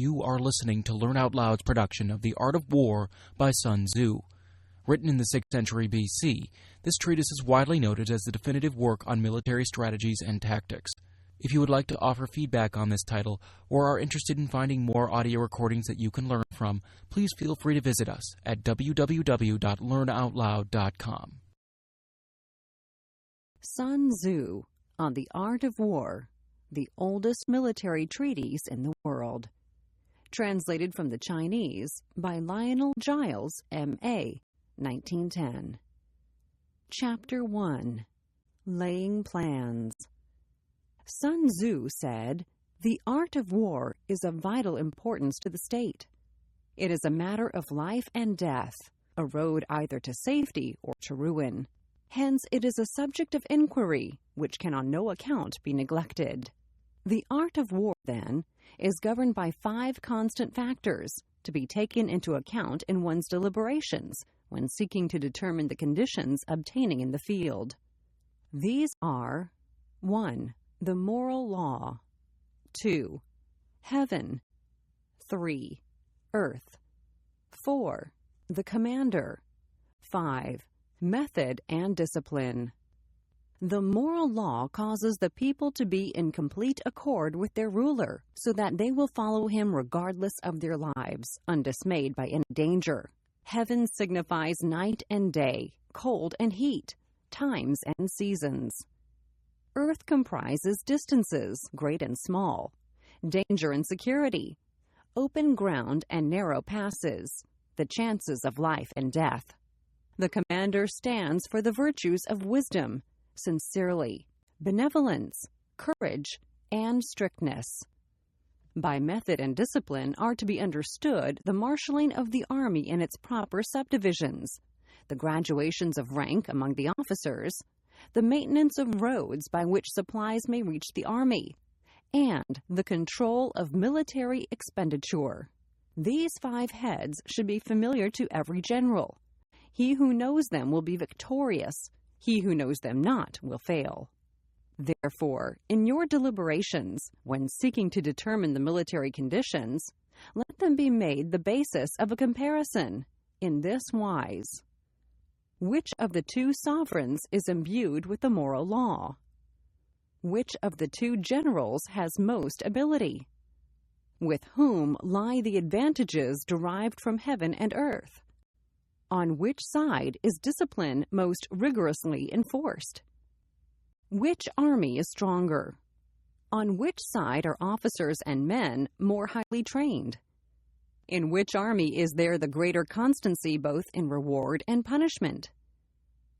You are listening to Learn Out Loud's production of The Art of War by Sun Tzu. Written in the 6th century BC, this treatise is widely noted as the definitive work on military strategies and tactics. If you would like to offer feedback on this title or are interested in finding more audio recordings that you can learn from, please feel free to visit us at www.learnoutloud.com. Sun Tzu on the Art of War, the oldest military treatise in the world. Translated from the Chinese by Lionel Giles, M.A., 1910. Chapter 1. Laying Plans. Sun Tzu said, "The art of war is of vital importance to the state. It is a matter of life and death, a road either to safety or to ruin. Hence it is a subject of inquiry, which can on no account be neglected. The art of war, then, is governed by 5 constant factors to be taken into account in one's deliberations when seeking to determine the conditions obtaining in the field. These are 1. The moral law. 2. Heaven. 3. Earth. 4. The commander. 5. Method and discipline. The moral law causes the people to be in complete accord with their ruler, so that they will follow him regardless of their lives, undismayed by any danger. Heaven signifies night and day, cold and heat, times and seasons. Earth comprises distances, great and small, danger and security, open ground and narrow passes, the chances of life and death. The commander stands for the virtues of wisdom, sincerity, benevolence, courage, and strictness. By method and discipline are to be understood the marshalling of the army in its proper subdivisions, the graduations of rank among the officers, the maintenance of roads by which supplies may reach the army, and the control of military expenditure. These 5 heads should be familiar to every general. He who knows them will be victorious. He who knows them not will fail. Therefore, in your deliberations, when seeking to determine the military conditions, let them be made the basis of a comparison, in this wise. Which of the 2 sovereigns is imbued with the moral law? Which of the 2 generals has most ability? With whom lie the advantages derived from heaven and earth? On which side is discipline most rigorously enforced? Which army is stronger? On which side are officers and men more highly trained? In which army is there the greater constancy both in reward and punishment?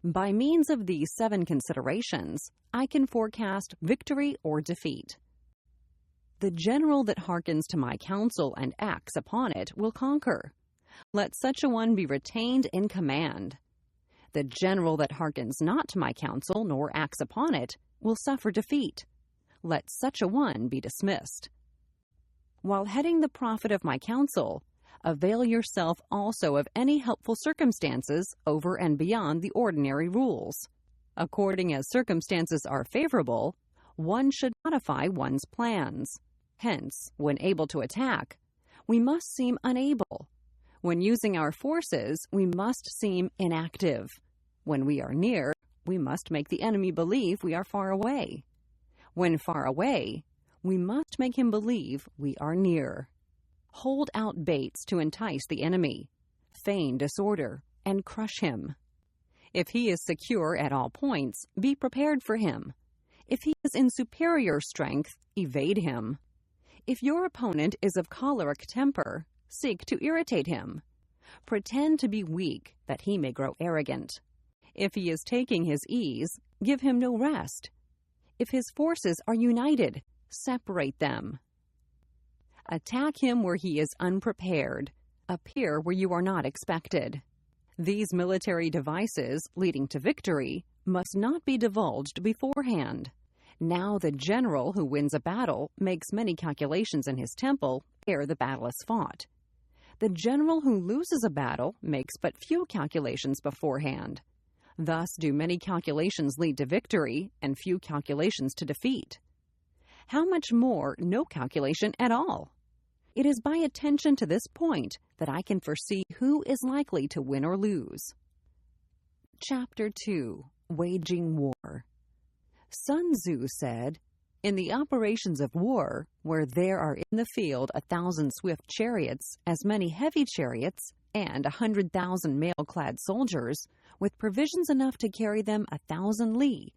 By means of these 7 considerations, I can forecast victory or defeat. The general that hearkens to my counsel and acts upon it will conquer. Let such a one be retained in command. The general that hearkens not to my counsel nor acts upon it will suffer defeat. Let such a one be dismissed. While heading the profit of my counsel, avail yourself also of any helpful circumstances over and beyond the ordinary rules. According as circumstances are favorable, one should modify one's plans. Hence, when able to attack, we must seem unable. When using our forces, we must seem inactive. When we are near, we must make the enemy believe we are far away. When far away, we must make him believe we are near. Hold out baits to entice the enemy, feign disorder, and crush him. If he is secure at all points, be prepared for him. If he is in superior strength, evade him. If your opponent is of choleric temper, seek to irritate him. Pretend to be weak, that he may grow arrogant. If he is taking his ease, give him no rest. If his forces are united, separate them. Attack him where he is unprepared. Appear where you are not expected. These military devices, leading to victory, must not be divulged beforehand. Now the general who wins a battle makes many calculations in his temple ere the battle is fought. The general who loses a battle makes but few calculations beforehand. Thus do many calculations lead to victory, and few calculations to defeat. How much more no calculation at all? It is by attention to this point that I can foresee who is likely to win or lose. Chapter 2. Waging War. Sun Tzu said, "In the operations of war, where there are in the field 1,000 swift chariots, as many heavy chariots, and 100,000 mail-clad soldiers, with provisions enough to carry them 1,000 li,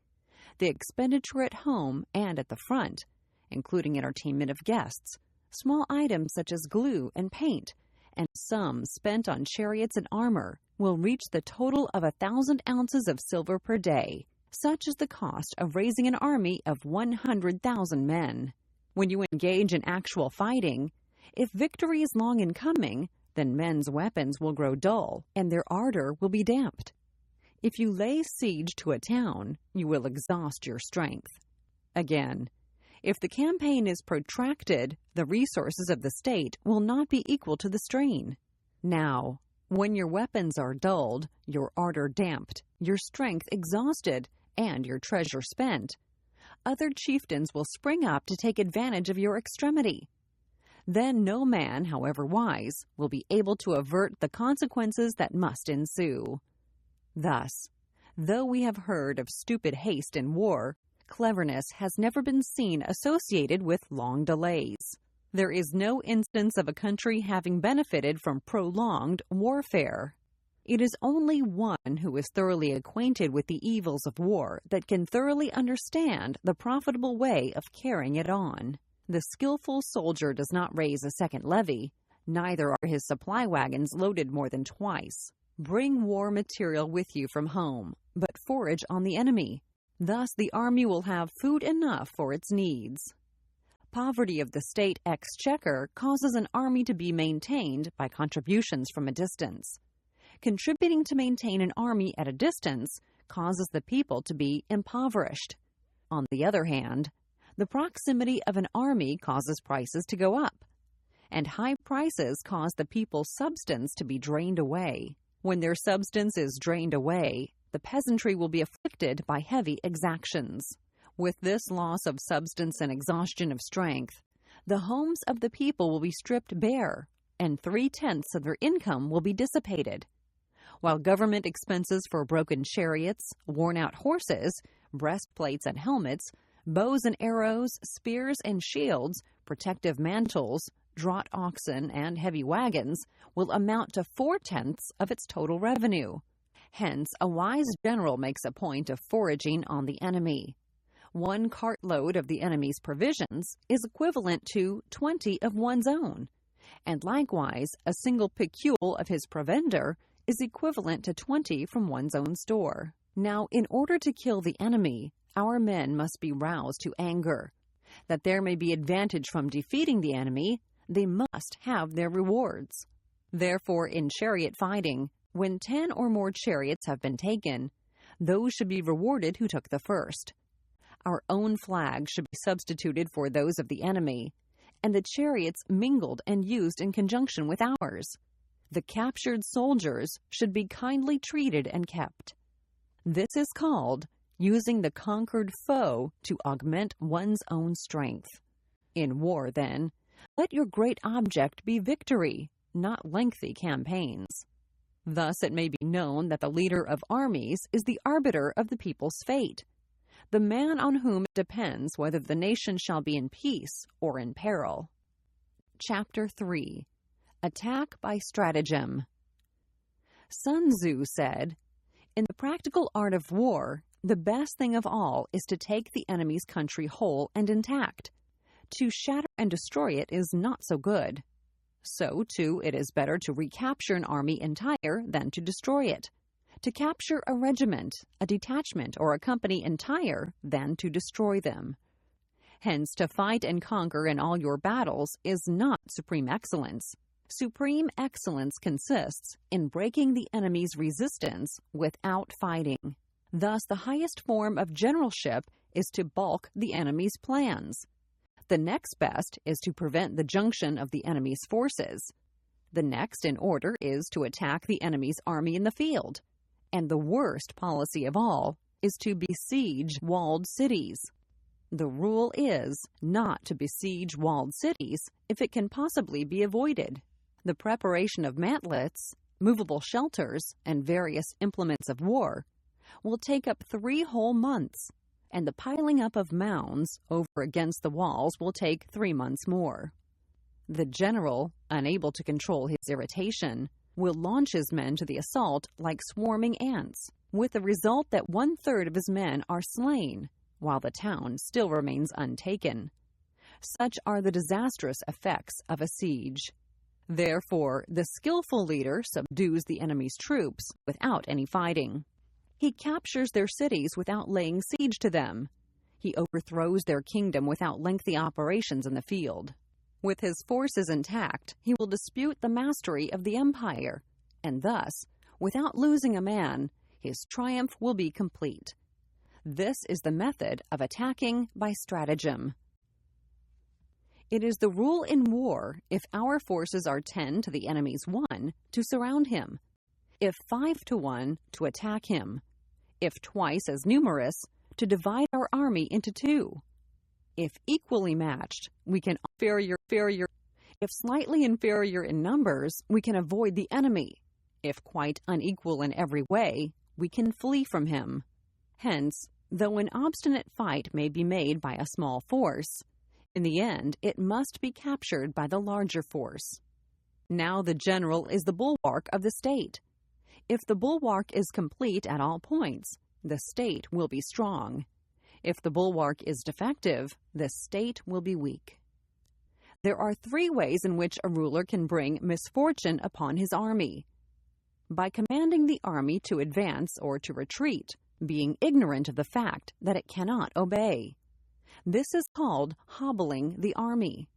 the expenditure at home and at the front, including entertainment of guests, small items such as glue and paint, and sums spent on chariots and armor, will reach the total of 1,000 ounces of silver per day. Such is the cost of raising an army of 100,000 men. When you engage in actual fighting, if victory is long in coming, then men's weapons will grow dull, and their ardor will be damped. If you lay siege to a town, you will exhaust your strength. Again, if the campaign is protracted, the resources of the state will not be equal to the strain. Now, when your weapons are dulled, your ardor damped, your strength exhausted, and your treasure spent, other chieftains will spring up to take advantage of your extremity. Then no man, however wise, will be able to avert the consequences that must ensue. Thus, though we have heard of stupid haste in war, cleverness has never been seen associated with long delays. There is no instance of a country having benefited from prolonged warfare. It is only one who is thoroughly acquainted with the evils of war that can thoroughly understand the profitable way of carrying it on. The skillful soldier does not raise a second levy, neither are his supply wagons loaded more than twice. Bring war material with you from home, but forage on the enemy. Thus the army will have food enough for its needs. Poverty of the state exchequer causes an army to be maintained by contributions from a distance. Contributing to maintain an army at a distance causes the people to be impoverished. On the other hand, the proximity of an army causes prices to go up, and high prices cause the people's substance to be drained away. When their substance is drained away, the peasantry will be afflicted by heavy exactions. With this loss of substance and exhaustion of strength, the homes of the people will be stripped bare, and 3/10 of their income will be dissipated. While government expenses for broken chariots, worn-out horses, breastplates and helmets, bows and arrows, spears and shields, protective mantles, draught oxen, and heavy wagons will amount to 4/10 of its total revenue. Hence, a wise general makes a point of foraging on the enemy. 1 cartload of the enemy's provisions is equivalent to 20 of one's own, and likewise a single picule of his provender is equivalent to 20 from one's own store. Now, in order to kill the enemy, our men must be roused to anger. That there may be advantage from defeating the enemy, they must have their rewards. Therefore, in chariot fighting, when 10 or more chariots have been taken, those should be rewarded who took the first. Our own flag should be substituted for those of the enemy, and the chariots mingled and used in conjunction with ours. The captured soldiers should be kindly treated and kept. This is called using the conquered foe to augment one's own strength. In war, then, let your great object be victory, not lengthy campaigns. Thus it may be known that the leader of armies is the arbiter of the people's fate, the man on whom it depends whether the nation shall be in peace or in peril. Chapter 3. Attack by Stratagem. Sun Tzu said, "In the practical art of war, the best thing of all is to take the enemy's country whole and intact. To shatter and destroy it is not so good. So, too, it is better to recapture an army entire than to destroy it. To capture a regiment, a detachment, or a company entire than to destroy them. Hence, to fight and conquer in all your battles is not supreme excellence. Supreme excellence consists in breaking the enemy's resistance without fighting. Thus, the highest form of generalship is to balk the enemy's plans. The next best is to prevent the junction of the enemy's forces. The next in order is to attack the enemy's army in the field. And the worst policy of all is to besiege walled cities. The rule is not to besiege walled cities if it can possibly be avoided. The preparation of mantlets, movable shelters, and various implements of war will take up 3 whole months, and the piling up of mounds over against the walls will take 3 months more. The general, unable to control his irritation, will launch his men to the assault like swarming ants, with the result that 1/3 of his men are slain, while the town still remains untaken. Such are the disastrous effects of a siege. Therefore, the skillful leader subdues the enemy's troops without any fighting. He captures their cities without laying siege to them. He overthrows their kingdom without lengthy operations in the field. With his forces intact, he will dispute the mastery of the empire, and thus, without losing a man, his triumph will be complete. This is the method of attacking by stratagem. It is the rule in war, if our forces are 10 to the enemy's 1, to surround him; if 5 to 1, to attack him; if twice as numerous, to divide our army into 2. If equally matched, we can inferior. If slightly inferior in numbers, we can avoid the enemy. If quite unequal in every way, we can flee from him. Hence, though an obstinate fight may be made by a small force, in the end it must be captured by the larger force. Now the general is the bulwark of the state. If the bulwark is complete at all points, the state will be strong. If the bulwark is defective, the state will be weak. There are 3 ways in which a ruler can bring misfortune upon his army: by commanding the army to advance or to retreat, being ignorant of the fact that it cannot obey. This is called hobbling the army.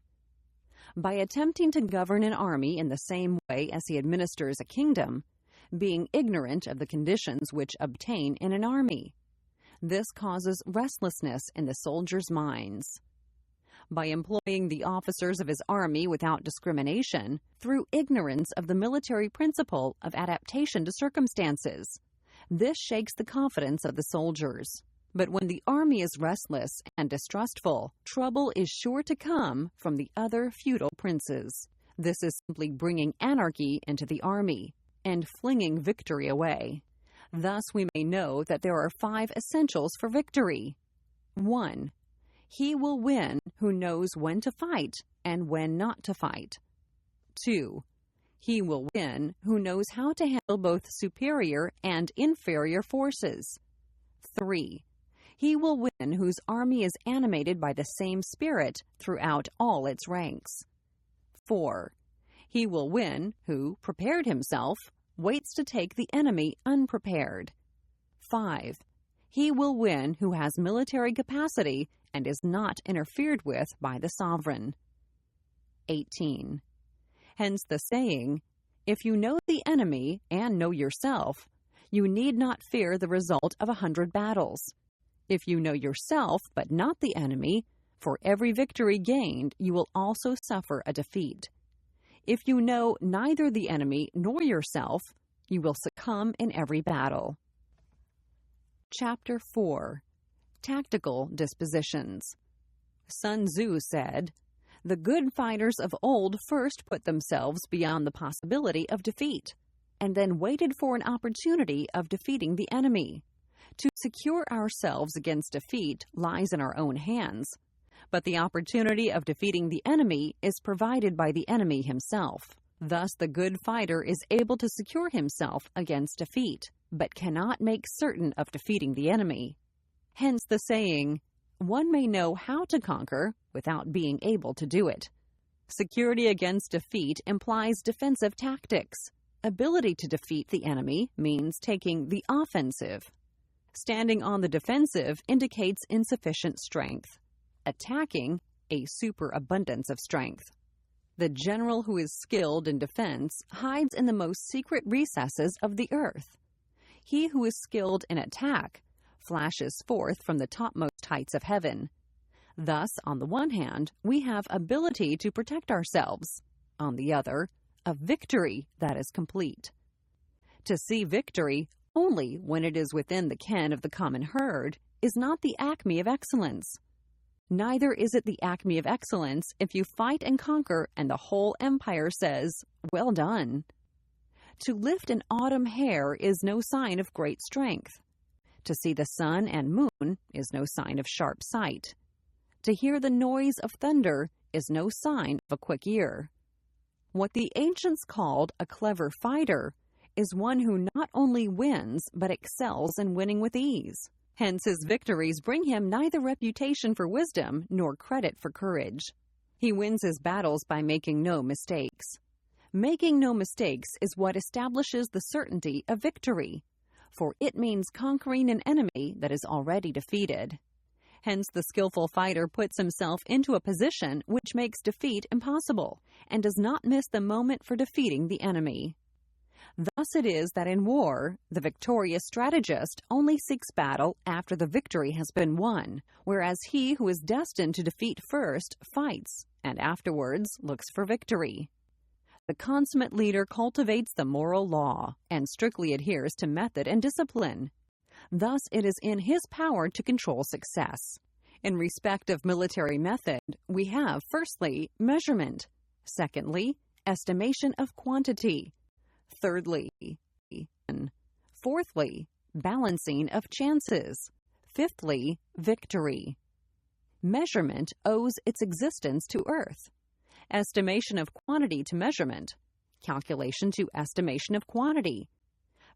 By attempting to govern an army in the same way as he administers a kingdom, being ignorant of the conditions which obtain in an army. This causes restlessness in the soldiers' minds. By employing the officers of his army without discrimination, through ignorance of the military principle of adaptation to circumstances. This shakes the confidence of the soldiers. But when the army is restless and distrustful, trouble is sure to come from the other feudal princes. This is simply bringing anarchy into the army and flinging victory away. Thus we may know that there are 5 essentials for victory. 1. He will win who knows when to fight and when not to fight. 2. He will win who knows how to handle both superior and inferior forces. 3. He will win whose army is animated by the same spirit throughout all its ranks. 4. He will win who, prepared himself, waits to take the enemy unprepared. 5. He will win who has military capacity and is not interfered with by the sovereign. 18. Hence the saying, if you know the enemy and know yourself, you need not fear the result of 100 battles. If you know yourself but not the enemy, for every victory gained you will also suffer a defeat. If you know neither the enemy nor yourself, you will succumb in every battle. Chapter 4. Tactical Dispositions. Sun Tzu said, "The good fighters of old first put themselves beyond the possibility of defeat, and then waited for an opportunity of defeating the enemy. To secure ourselves against defeat lies in our own hands, but the opportunity of defeating the enemy is provided by the enemy himself. Thus the good fighter is able to secure himself against defeat, but cannot make certain of defeating the enemy. Hence the saying, one may know how to conquer without being able to do it. Security against defeat implies defensive tactics. Ability to defeat the enemy means taking the offensive. Standing on the defensive indicates insufficient strength. Attacking, a superabundance of strength. The general who is skilled in defense hides in the most secret recesses of the earth. He who is skilled in attack flashes forth from the topmost heights of heaven. Thus, on the one hand, we have ability to protect ourselves. On the other, a victory that is complete. To see victory only when it is within the ken of the common herd is not the acme of excellence. Neither is it the acme of excellence if you fight and conquer and the whole empire says, "Well done." To lift an autumn hair is no sign of great strength. To see the sun and moon is no sign of sharp sight. To hear the noise of thunder is no sign of a quick ear. What the ancients called a clever fighter is one who not only wins but excels in winning with ease. Hence his victories bring him neither reputation for wisdom nor credit for courage. He wins his battles by making no mistakes. Making no mistakes is what establishes the certainty of victory, for it means conquering an enemy that is already defeated. Hence the skillful fighter puts himself into a position which makes defeat impossible and does not miss the moment for defeating the enemy. Thus it is that in war, the victorious strategist only seeks battle after the victory has been won, whereas he who is destined to defeat first fights and afterwards looks for victory. The consummate leader cultivates the moral law and strictly adheres to method and discipline. Thus it is in his power to control success. In respect of military method, we have, firstly, measurement, secondly, estimation of quantity, thirdly, and fourthly, balancing of chances, fifthly, victory. Measurement owes its existence to earth, estimation of quantity to measurement, calculation to estimation of quantity,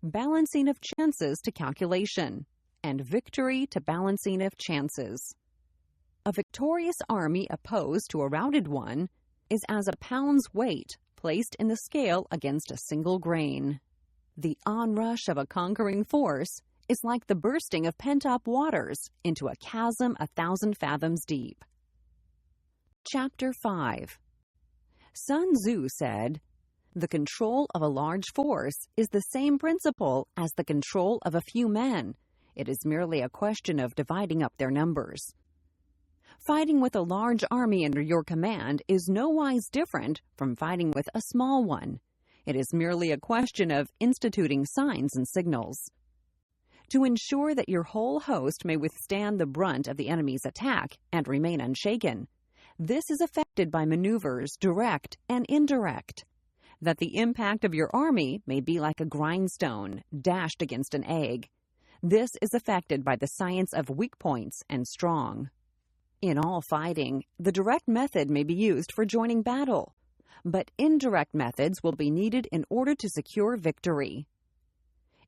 balancing of chances to calculation, and victory to balancing of chances. A victorious army opposed to a routed one is as a pound's weight placed in the scale against a single grain. The onrush of a conquering force is like the bursting of pent-up waters into a chasm 1,000 fathoms deep. Chapter 5. Sun Tzu said, "The control of a large force is the same principle as the control of a few men. It is merely a question of dividing up their numbers." Fighting with a large army under your command is nowise different from fighting with a small one. It is merely a question of instituting signs and signals. To ensure that your whole host may withstand the brunt of the enemy's attack and remain unshaken, this is effected by maneuvers direct and indirect. That the impact of your army may be like a grindstone dashed against an egg. This is effected by the science of weak points and strong. In all fighting, the direct method may be used for joining battle, but indirect methods will be needed in order to secure victory.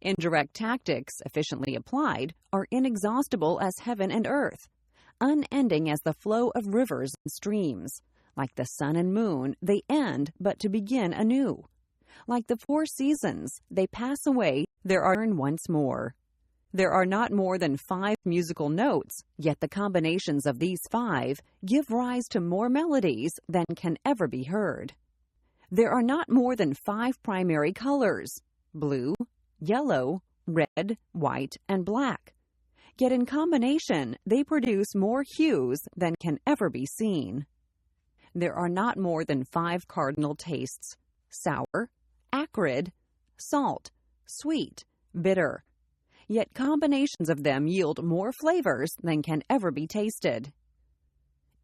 Indirect tactics, efficiently applied, are inexhaustible as heaven and earth, unending as the flow of rivers and streams. Like the sun and moon, they end but to begin anew. Like the 4 seasons, they pass away, there are once more. There are not more than 5 musical notes, yet the combinations of these 5 give rise to more melodies than can ever be heard. There are not more than 5 primary colors, blue, yellow, red, white, and black. Yet in combination, they produce more hues than can ever be seen. There are not more than 5 cardinal tastes, sour, acrid, salt, sweet, bitter. Yet combinations of them yield more flavors than can ever be tasted.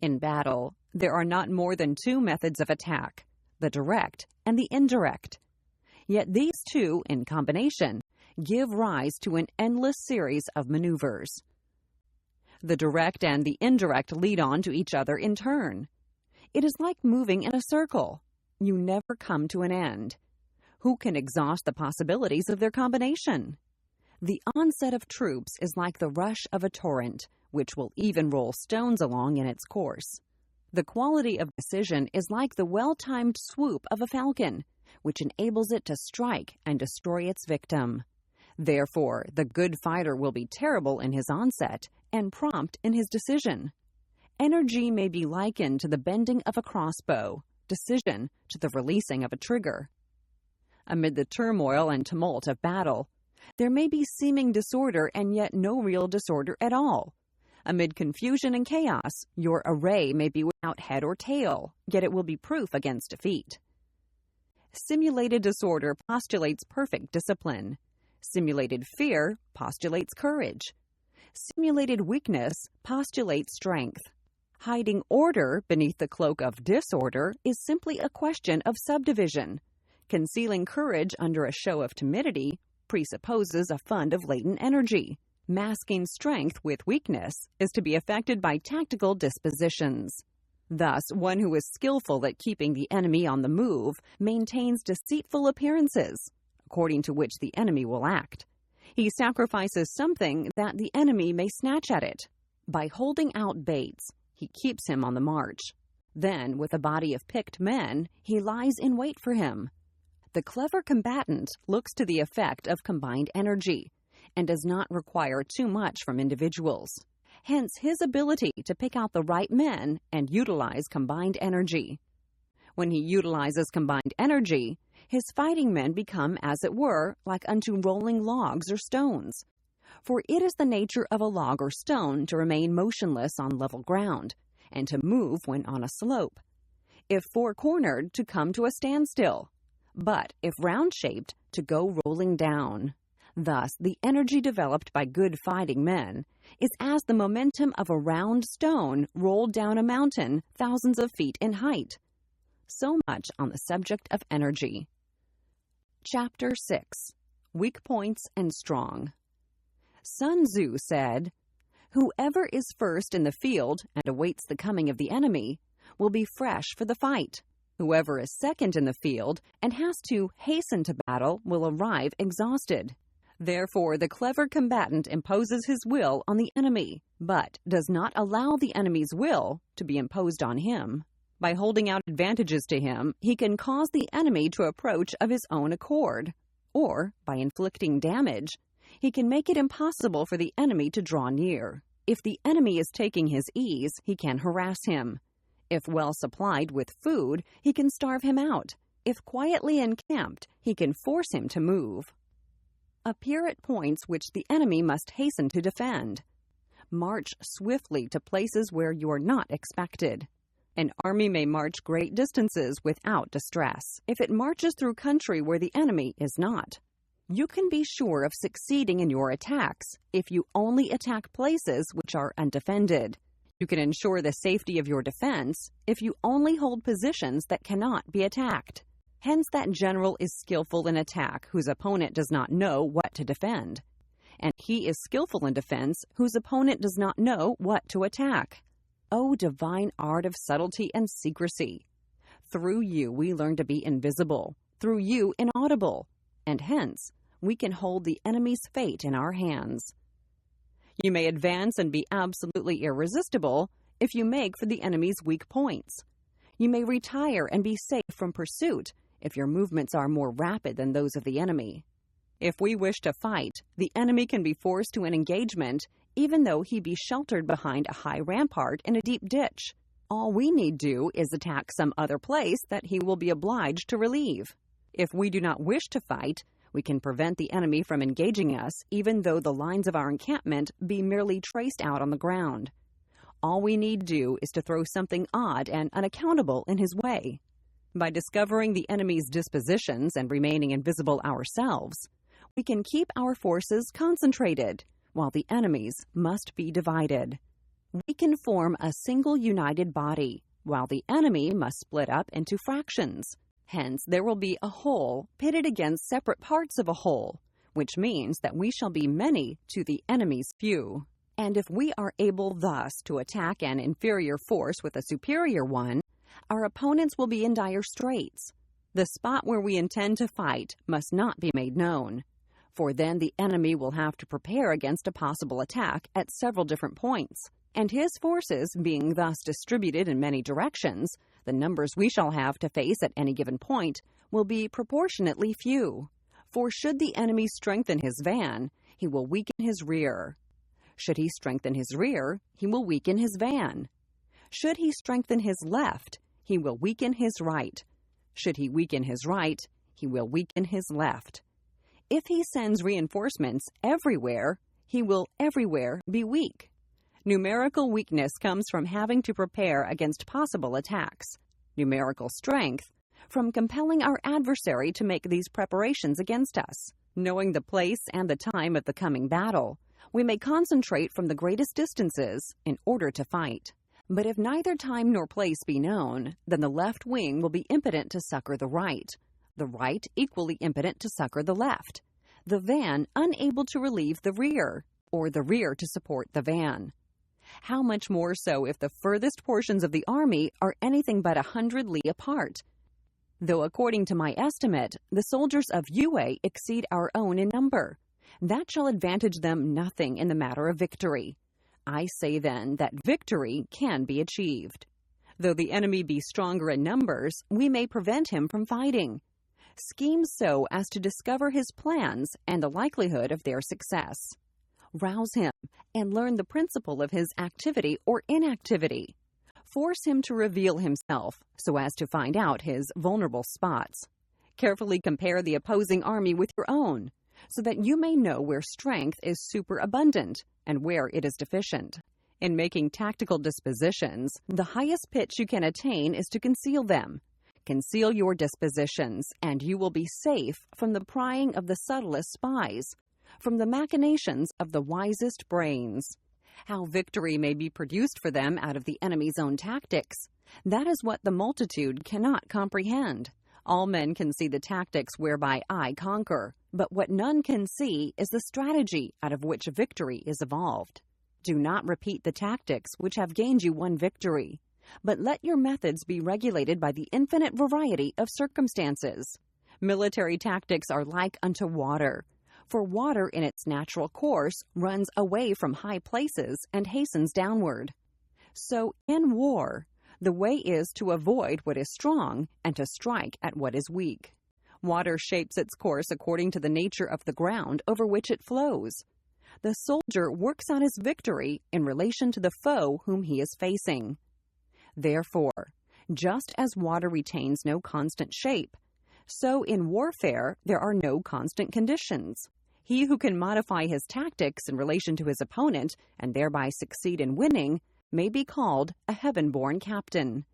In battle, there are not more than 2 methods of attack, the direct and the indirect. Yet these 2, in combination, give rise to an endless series of maneuvers. The direct and the indirect lead on to each other in turn. It is like moving in a circle. You never come to an end. Who can exhaust the possibilities of their combination? The onset of troops is like the rush of a torrent, which will even roll stones along in its course. The quality of decision is like the well-timed swoop of a falcon, which enables it to strike and destroy its victim. Therefore, the good fighter will be terrible in his onset and prompt in his decision. Energy may be likened to the bending of a crossbow, decision to the releasing of a trigger. Amid the turmoil and tumult of battle, there may be seeming disorder and yet no real disorder at all. Amid confusion and chaos, your array may be without head or tail, yet it will be proof against defeat. Simulated disorder postulates perfect discipline. Simulated fear postulates courage. Simulated weakness postulates strength. Hiding order beneath the cloak of disorder is simply a question of subdivision. Concealing courage under a show of timidity presupposes a fund of latent energy. Masking strength with weakness is to be effected by tactical dispositions. Thus, one who is skillful at keeping the enemy on the move maintains deceitful appearances, according to which the enemy will act. He sacrifices something that the enemy may snatch at it. By holding out baits, he keeps him on the march. Then, with a body of picked men, he lies in wait for him. The clever combatant looks to the effect of combined energy and does not require too much from individuals. Hence his ability to pick out the right men and utilize combined energy. When he utilizes combined energy, his fighting men become, as it were, like unto rolling logs or stones. For it is the nature of a log or stone to remain motionless on level ground, and to move when on a slope. If four-cornered, to come to a standstill, but if round-shaped, to go rolling down. Thus, the energy developed by good fighting men is as the momentum of a round stone rolled down a mountain thousands of feet in height. So much on the subject of energy. Chapter 6. Weak Points and Strong. Sun Tzu said, "Whoever is first in the field and awaits the coming of the enemy will be fresh for the fight. Whoever is second in the field and has to hasten to battle will arrive exhausted." Therefore, the clever combatant imposes his will on the enemy, but does not allow the enemy's will to be imposed on him. By holding out advantages to him, he can cause the enemy to approach of his own accord, or, by inflicting damage, he can make it impossible for the enemy to draw near. If the enemy is taking his ease, he can harass him. If well supplied with food, he can starve him out. If quietly encamped, he can force him to move. Appear at points which the enemy must hasten to defend. March swiftly to places where you are not expected. An army may march great distances without distress, if it marches through country where the enemy is not. You can be sure of succeeding in your attacks if you only attack places which are undefended. You can ensure the safety of your defense if you only hold positions that cannot be attacked. Hence that general is skillful in attack whose opponent does not know what to defend, and he is skillful in defense whose opponent does not know what to attack. O divine art of subtlety and secrecy! Through you we learn to be invisible, through you inaudible, and hence we can hold the enemy's fate in our hands. You may advance and be absolutely irresistible if you make for the enemy's weak points. You may retire and be safe from pursuit if your movements are more rapid than those of the enemy. If we wish to fight, the enemy can be forced to an engagement even though he be sheltered behind a high rampart in a deep ditch. All we need do is attack some other place that he will be obliged to relieve. If we do not wish to fight, we can prevent the enemy from engaging us even though the lines of our encampment be merely traced out on the ground. All we need do is to throw something odd and unaccountable in his way. By discovering the enemy's dispositions and remaining invisible ourselves, we can keep our forces concentrated, while the enemy's must be divided. We can form a single united body, while the enemy must split up into fractions. Hence, there will be a whole pitted against separate parts of a whole, which means that we shall be many to the enemy's few. And if we are able thus to attack an inferior force with a superior one, our opponents will be in dire straits. The spot where we intend to fight must not be made known, for then the enemy will have to prepare against a possible attack at several different points, and his forces being thus distributed in many directions, the numbers we shall have to face at any given point will be proportionately few. For should the enemy strengthen his van, he will weaken his rear. Should he strengthen his rear, he will weaken his van. Should he strengthen his left, he will weaken his right. Should he weaken his right, he will weaken his left. If he sends reinforcements everywhere, he will everywhere be weak. Numerical weakness comes from having to prepare against possible attacks. Numerical strength from compelling our adversary to make these preparations against us. Knowing the place and the time of the coming battle, we may concentrate from the greatest distances in order to fight. But if neither time nor place be known, then the left wing will be impotent to succor the right equally impotent to succor the left, the van unable to relieve the rear, or the rear to support the van. How much more so if the furthest portions of the army are anything but 100 li apart? Though according to my estimate, the soldiers of UA exceed our own in number, that shall advantage them nothing in the matter of victory. I say then that victory can be achieved. Though the enemy be stronger in numbers, we may prevent him from fighting. Scheme so as to discover his plans and the likelihood of their success. Rouse him and learn the principle of his activity or inactivity. Force him to reveal himself so as to find out his vulnerable spots. Carefully compare the opposing army with your own, so that you may know where strength is superabundant and where it is deficient. In making tactical dispositions, the highest pitch you can attain is to conceal them. Conceal your dispositions, and you will be safe from the prying of the subtlest spies, from the machinations of the wisest brains. How victory may be produced for them out of the enemy's own tactics, that is what the multitude cannot comprehend. All men can see the tactics whereby I conquer, but what none can see is the strategy out of which victory is evolved. Do not repeat the tactics which have gained you one victory, but let your methods be regulated by the infinite variety of circumstances. Military tactics are like unto water, for water in its natural course runs away from high places and hastens downward. So in war, the way is to avoid what is strong and to strike at what is weak. Water shapes its course according to the nature of the ground over which it flows. The soldier works out his victory in relation to the foe whom he is facing. Therefore, just as water retains no constant shape, so in warfare there are no constant conditions. He who can modify his tactics in relation to his opponent and thereby succeed in winning may be called a heaven-born captain.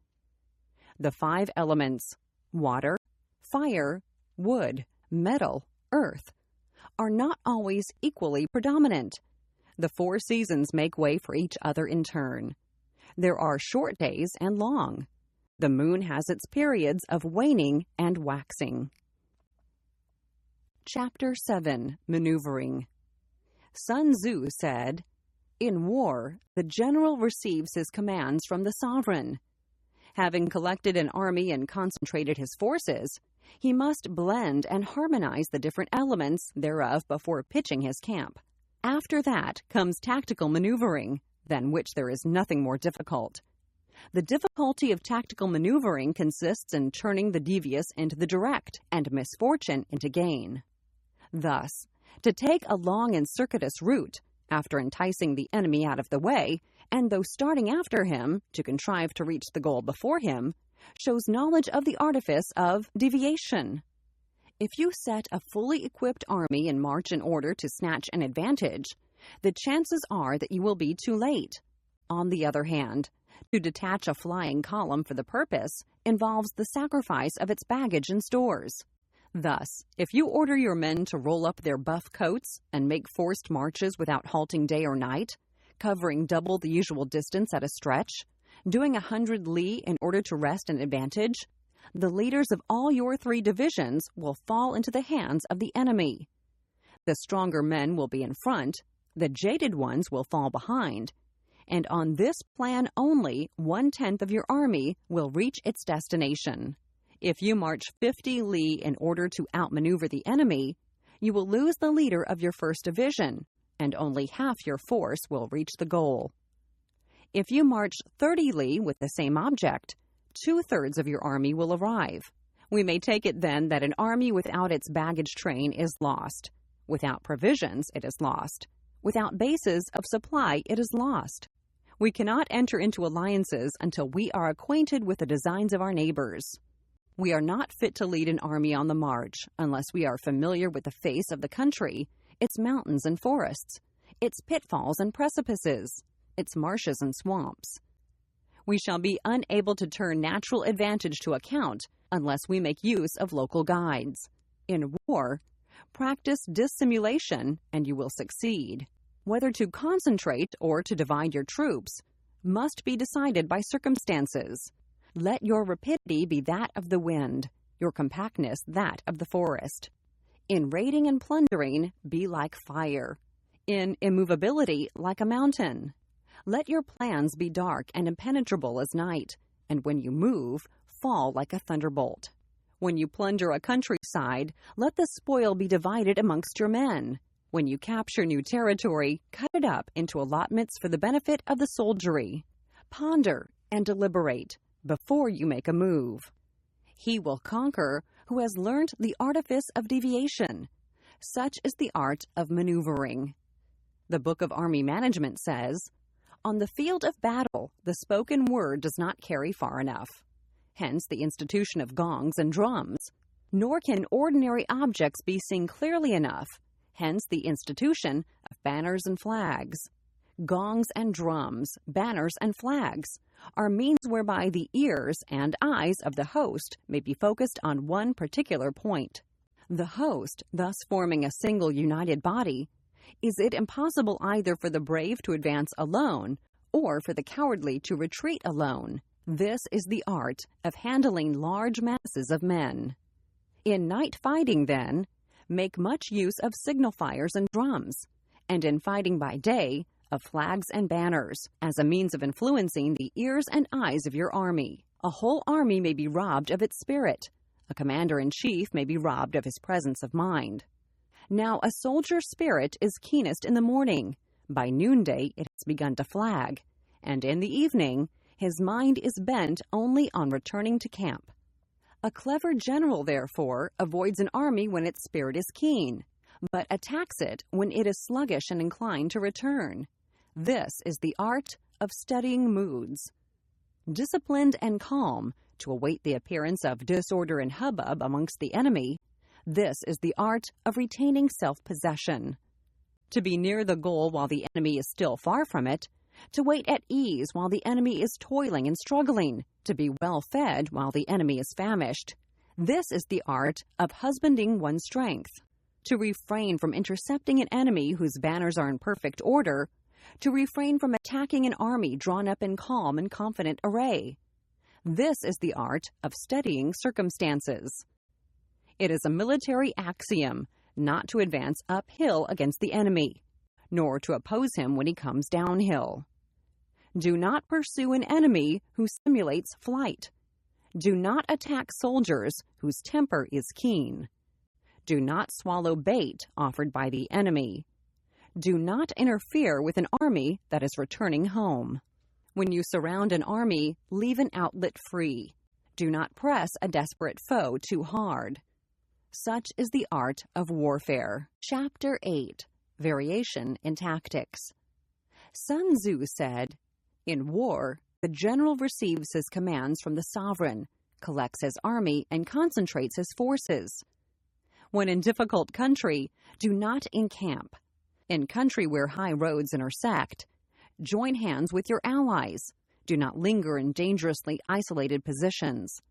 The 5 elements, water, fire, wood, metal, earth, are not always equally predominant. The 4 seasons make way for each other in turn. There are short days and long. The moon has its periods of waning and waxing. Chapter 7. Maneuvering. Sun Tzu said, "In war, the general receives his commands from the sovereign. Having collected an army and concentrated his forces, he must blend and harmonize the different elements thereof before pitching his camp. After that comes tactical maneuvering, than which there is nothing more difficult. The difficulty of tactical maneuvering consists in turning the devious into the direct and misfortune into gain. Thus, to take a long and circuitous route, after enticing the enemy out of the way, and though starting after him, to contrive to reach the goal before him, shows knowledge of the artifice of deviation. If you set a fully equipped army in march in order to snatch an advantage, the chances are that you will be too late. On the other hand, to detach a flying column for the purpose involves the sacrifice of its baggage and stores. Thus, if you order your men to roll up their buff coats and make forced marches without halting day or night, covering double the usual distance at a stretch, doing 100 li in order to wrest an advantage, the leaders of all your 3 divisions will fall into the hands of the enemy. The stronger men will be in front, the jaded ones will fall behind, and on this plan only 1/10 of your army will reach its destination. If you march 50 li in order to outmaneuver the enemy, you will lose the leader of your first division, and only half your force will reach the goal. If you march 30 li with the same object, 2/3 of your army will arrive. We may take it then that an army without its baggage train is lost. Without provisions, it is lost. Without bases of supply, it is lost. We cannot enter into alliances until we are acquainted with the designs of our neighbors. We are not fit to lead an army on the march unless we are familiar with the face of the country, its mountains and forests, its pitfalls and precipices, its marshes and swamps. We shall be unable to turn natural advantage to account unless we make use of local guides. In war, practice dissimulation and you will succeed. Whether to concentrate or to divide your troops, must be decided by circumstances. Let your rapidity be that of the wind, your compactness that of the forest. In raiding and plundering, be like fire. In immovability, like a mountain. Let your plans be dark and impenetrable as night, and when you move, fall like a thunderbolt. When you plunder a countryside, let the spoil be divided amongst your men. When you capture new territory, cut it up into allotments for the benefit of the soldiery. Ponder and deliberate before you make a move. He will conquer who has learned the artifice of deviation. Such is the art of maneuvering. The Book of Army Management says, "On the field of battle, the spoken word does not carry far enough. Hence the institution of gongs and drums. Nor can ordinary objects be seen clearly enough. Hence the institution of banners and flags. Gongs and drums, banners and flags are means whereby the ears and eyes of the host may be focused on one particular point. The host, thus forming a single united body, is it impossible either for the brave to advance alone or for the cowardly to retreat alone. This is the art of handling large masses of men. In night fighting, then, make much use of signal fires and drums, and in fighting by day, of flags and banners, as a means of influencing the ears and eyes of your army. A whole army may be robbed of its spirit. A commander-in-chief may be robbed of his presence of mind. Now a soldier's spirit is keenest in the morning. By noonday it has begun to flag, and in the evening his mind is bent only on returning to camp. A clever general, therefore, avoids an army when its spirit is keen, but attacks it when it is sluggish and inclined to return. This is the art of studying moods. Disciplined and calm, to await the appearance of disorder and hubbub amongst the enemy, this is the art of retaining self-possession. To be near the goal while the enemy is still far from it, to wait at ease while the enemy is toiling and struggling, to be well fed while the enemy is famished. This is the art of husbanding one's strength. To refrain from intercepting an enemy whose banners are in perfect order, to refrain from attacking an army drawn up in calm and confident array. This is the art of studying circumstances. It is a military axiom not to advance uphill against the enemy, nor to oppose him when he comes downhill. Do not pursue an enemy who simulates flight. Do not attack soldiers whose temper is keen. Do not swallow bait offered by the enemy. Do not interfere with an army that is returning home. When you surround an army, leave an outlet free. Do not press a desperate foe too hard. Such is the art of warfare. Chapter 8. Variation in Tactics. Sun Tzu said, "In war, the general receives his commands from the sovereign, collects his army, and concentrates his forces. When in difficult country, do not encamp. In country where high roads intersect, join hands with your allies. Do not linger in dangerously isolated positions.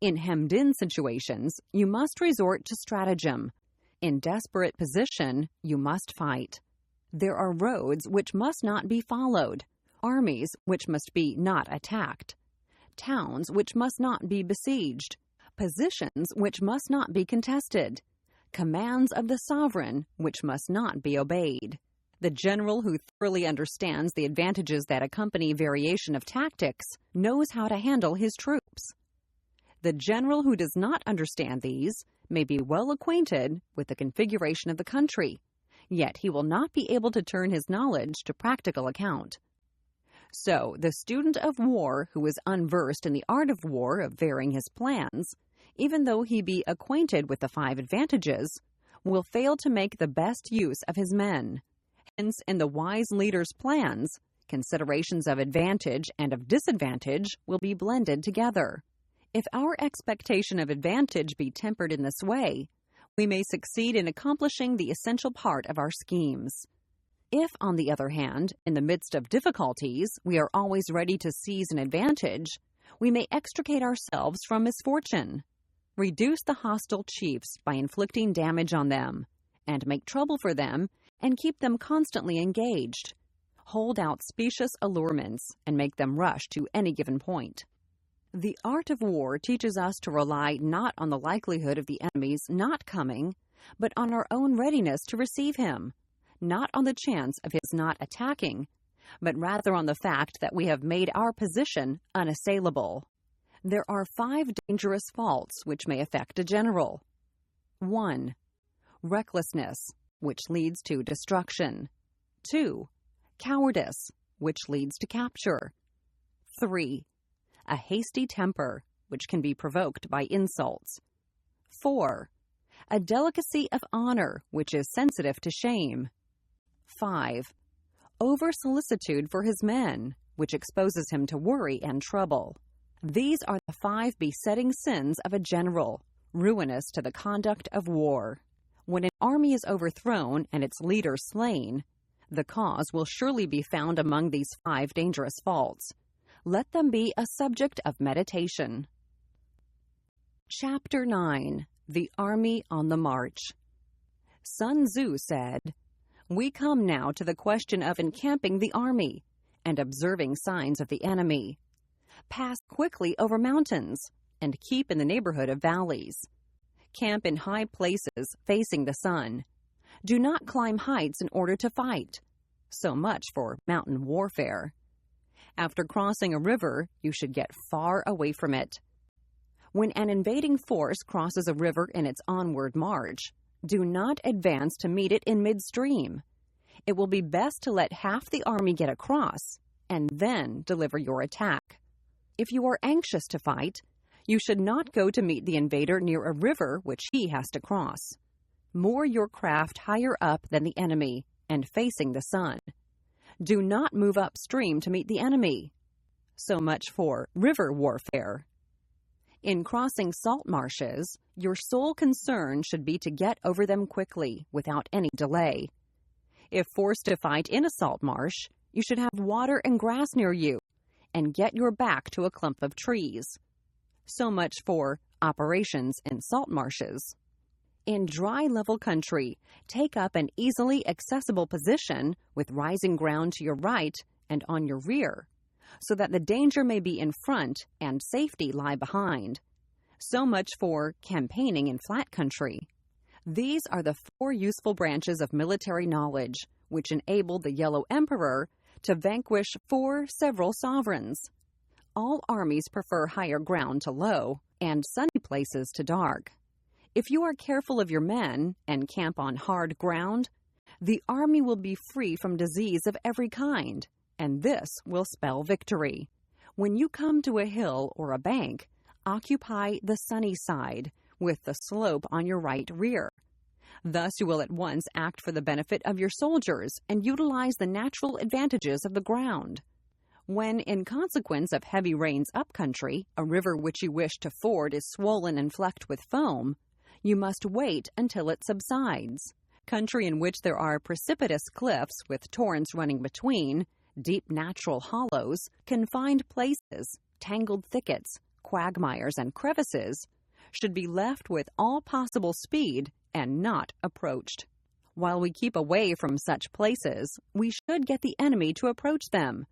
In hemmed-in situations, you must resort to stratagem. In desperate position, you must fight. There are roads which must not be followed, armies which must be not attacked, towns which must not be besieged, positions which must not be contested, commands of the sovereign which must not be obeyed." The general who thoroughly understands the advantages that accompany variation of tactics knows how to handle his troops. The general who does not understand these may be well acquainted with the configuration of the country, yet he will not be able to turn his knowledge to practical account. So, the student of war who is unversed in the art of war of varying his plans, even though he be acquainted with the 5 advantages, will fail to make the best use of his men. Hence, in the wise leader's plans, considerations of advantage and of disadvantage will be blended together. If our expectation of advantage be tempered in this way, we may succeed in accomplishing the essential part of our schemes. If, on the other hand, in the midst of difficulties, we are always ready to seize an advantage, we may extricate ourselves from misfortune, reduce the hostile chiefs by inflicting damage on them, and make trouble for them and keep them constantly engaged. hold out specious allurements, and make them rush to any given point. The art of war teaches us to rely not on the likelihood of the enemy's not coming, but on our own readiness to receive him, not on the chance of his not attacking, but rather on the fact that we have made our position unassailable. There are 5 dangerous faults which may affect a general. 1. Recklessness, which leads to destruction. 2. Cowardice, which leads to capture. 3. A hasty temper, which can be provoked by insults. 4. A delicacy of honor, which is sensitive to shame. 5. Over-solicitude for his men, which exposes him to worry and trouble. These are the 5 besetting sins of a general, ruinous to the conduct of war. When an army is overthrown and its leader slain, the cause will surely be found among these 5 dangerous faults. Let them be a subject of meditation. Chapter 9. The Army on the March. Sun Tzu said, "We come now to the question of encamping the army and observing signs of the enemy. Pass quickly over mountains and keep in the neighborhood of valleys. Camp in high places facing the sun. Do not climb heights in order to fight. So much for mountain warfare. After crossing a river, you should get far away from it. When an invading force crosses a river in its onward march, do not advance to meet it in midstream. It will be best to let half the army get across and then deliver your attack. If you are anxious to fight, you should not go to meet the invader near a river which he has to cross. Moor your craft higher up than the enemy and facing the sun. Do not move upstream to meet the enemy. So much for river warfare. In crossing salt marshes, your sole concern should be to get over them quickly, without any delay. If forced to fight in a salt marsh, you should have water and grass near you, and get your back to a clump of trees. So much for operations in salt marshes. In dry, level country, take up an easily accessible position with rising ground to your right and on your rear, so that the danger may be in front and safety lie behind. So much for campaigning in flat country. These are the 4 useful branches of military knowledge which enabled the Yellow Emperor to vanquish 4 several sovereigns. All armies prefer higher ground to low and sunny places to dark. If you are careful of your men and camp on hard ground, the army will be free from disease of every kind, and this will spell victory. When you come to a hill or a bank, occupy the sunny side, with the slope on your right rear. Thus you will at once act for the benefit of your soldiers and utilize the natural advantages of the ground. When, in consequence of heavy rains upcountry, a river which you wish to ford is swollen and flecked with foam, you must wait until it subsides. Country in which there are precipitous cliffs with torrents running between, deep natural hollows, confined places, tangled thickets, quagmires, and crevices, should be left with all possible speed and not approached. While we keep away from such places, we should get the enemy to approach them.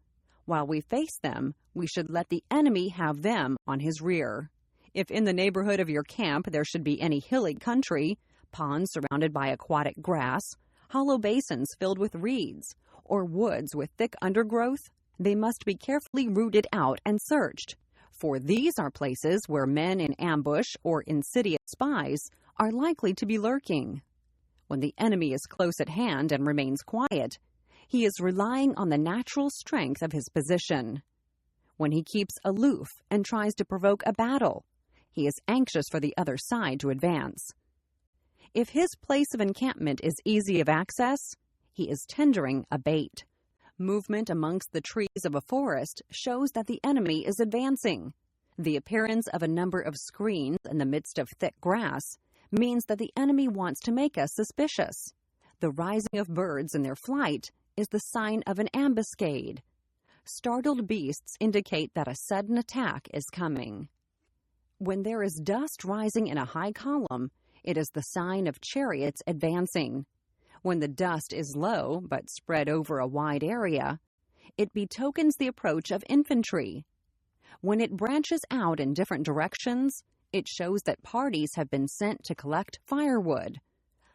While we face them, we should let the enemy have them on his rear. If in the neighborhood of your camp there should be any hilly country, ponds surrounded by aquatic grass, hollow basins filled with reeds, or woods with thick undergrowth, they must be carefully rooted out and searched, for these are places where men in ambush or insidious spies are likely to be lurking. When the enemy is close at hand and remains quiet, he is relying on the natural strength of his position. When he keeps aloof and tries to provoke a battle, he is anxious for the other side to advance. If his place of encampment is easy of access, he is tendering a bait. Movement amongst the trees of a forest shows that the enemy is advancing. The appearance of a number of screens in the midst of thick grass means that the enemy wants to make us suspicious. The rising of birds in their flight is the sign of an ambuscade. Startled beasts indicate that a sudden attack is coming. When there is dust rising in a high column, it is the sign of chariots advancing. When the dust is low but spread over a wide area, it betokens the approach of infantry. When it branches out in different directions, it shows that parties have been sent to collect firewood.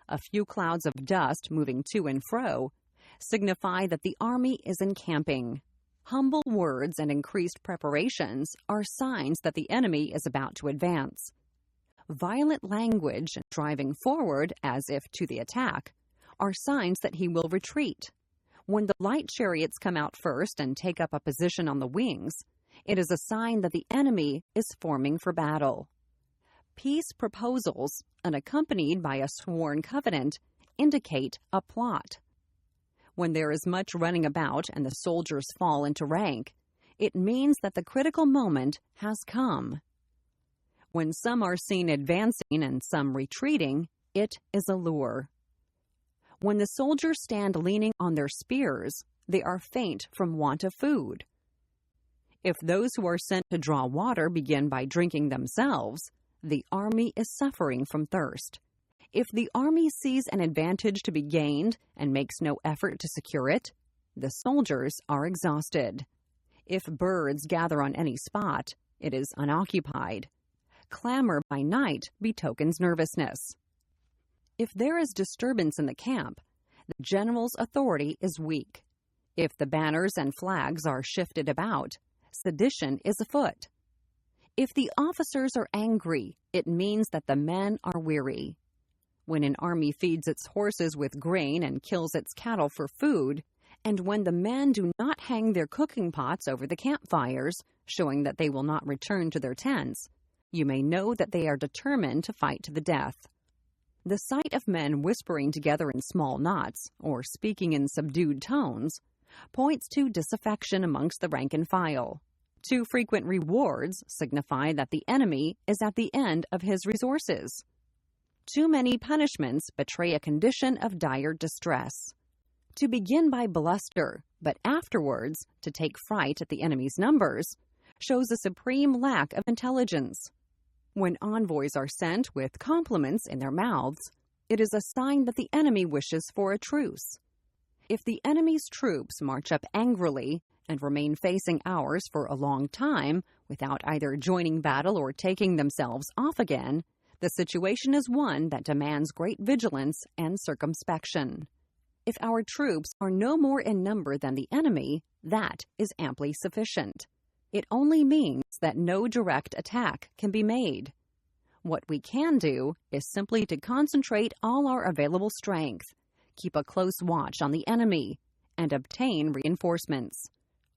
A few clouds of dust moving to and fro signify that the army is encamping. Humble words and increased preparations are signs that the enemy is about to advance. Violent language and driving forward as if to the attack are signs that he will retreat. When the light chariots come out first and take up a position on the wings, it is a sign that the enemy is forming for battle. Peace proposals, unaccompanied by a sworn covenant, indicate a plot. When there is much running about and the soldiers fall into rank, it means that the critical moment has come. When some are seen advancing and some retreating, it is a lure. When the soldiers stand leaning on their spears, they are faint from want of food. If those who are sent to draw water begin by drinking themselves, the army is suffering from thirst. If the army sees an advantage to be gained and makes no effort to secure it, the soldiers are exhausted. If birds gather on any spot, it is unoccupied. Clamor by night betokens nervousness. If there is disturbance in the camp, the general's authority is weak. If the banners and flags are shifted about, sedition is afoot. If the officers are angry, it means that the men are weary. When an army feeds its horses with grain and kills its cattle for food, and when the men do not hang their cooking pots over the campfires, showing that they will not return to their tents, you may know that they are determined to fight to the death. The sight of men whispering together in small knots, or speaking in subdued tones, points to disaffection amongst the rank and file. Too frequent rewards signify that the enemy is at the end of his resources. Too many punishments betray a condition of dire distress. To begin by bluster, but afterwards to take fright at the enemy's numbers, shows a supreme lack of intelligence. When envoys are sent with compliments in their mouths, it is a sign that the enemy wishes for a truce. If the enemy's troops march up angrily and remain facing ours for a long time without either joining battle or taking themselves off again, the situation is one that demands great vigilance and circumspection. If our troops are no more in number than the enemy, that is amply sufficient. It only means that no direct attack can be made. What we can do is simply to concentrate all our available strength, keep a close watch on the enemy, and obtain reinforcements.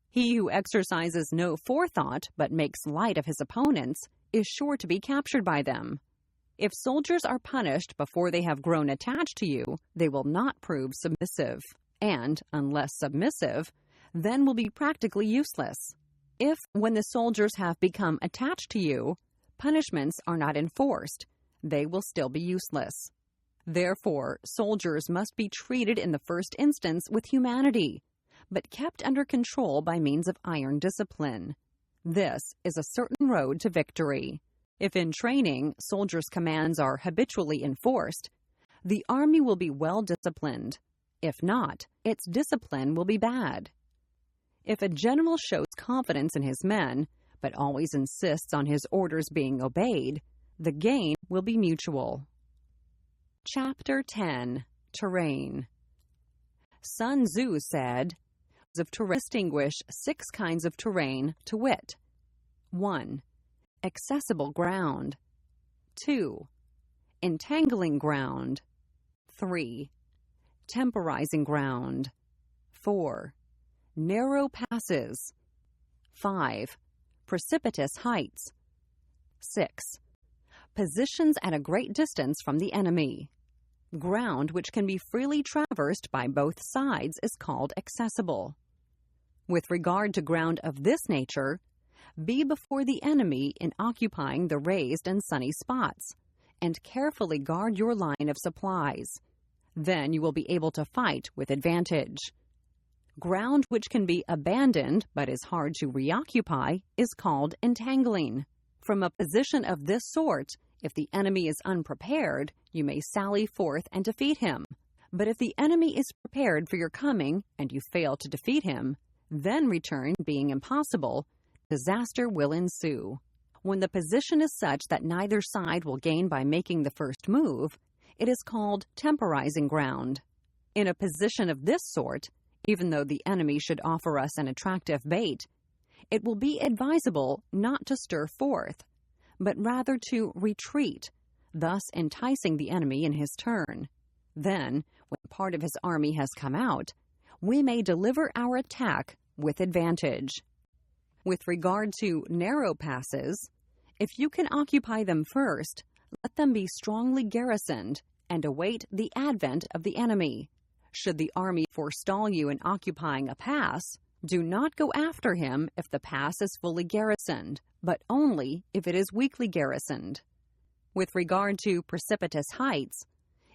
He who exercises no forethought but makes light of his opponents is sure to be captured by them. If soldiers are punished before they have grown attached to you, they will not prove submissive, and, unless submissive, then will be practically useless. If, when the soldiers have become attached to you, punishments are not enforced, they will still be useless. Therefore, soldiers must be treated in the first instance with humanity, but kept under control by means of iron discipline. This is a certain road to victory. If in training, soldiers' commands are habitually enforced, the army will be well disciplined. If not, its discipline will be bad. If a general shows confidence in his men, but always insists on his orders being obeyed, the gain will be mutual. Chapter 10. Terrain. Sun Tzu said, to distinguish 6 kinds of terrain, to wit: 1. Accessible ground. 2. Entangling ground. 3. Temporizing ground. 4. Narrow passes. 5. Precipitous heights. 6. Positions at a great distance from the enemy. Ground which can be freely traversed by both sides is called accessible. With regard to ground of this nature, be before the enemy in occupying the raised and sunny spots, and carefully guard your line of supplies. Then you will be able to fight with advantage. Ground which can be abandoned but is hard to reoccupy is called entangling. From a position of this sort, if the enemy is unprepared, you may sally forth and defeat him. But if the enemy is prepared for your coming and you fail to defeat him, then return being impossible, disaster will ensue. When the position is such that neither side will gain by making the first move, it is called temporizing ground. In a position of this sort, even though the enemy should offer us an attractive bait, it will be advisable not to stir forth, but rather to retreat, thus enticing the enemy in his turn. Then, when part of his army has come out, we may deliver our attack with advantage. With regard to narrow passes, if you can occupy them first, let them be strongly garrisoned and await the advent of the enemy. Should the army forestall you in occupying a pass, do not go after him if the pass is fully garrisoned, but only if it is weakly garrisoned. With regard to precipitous heights,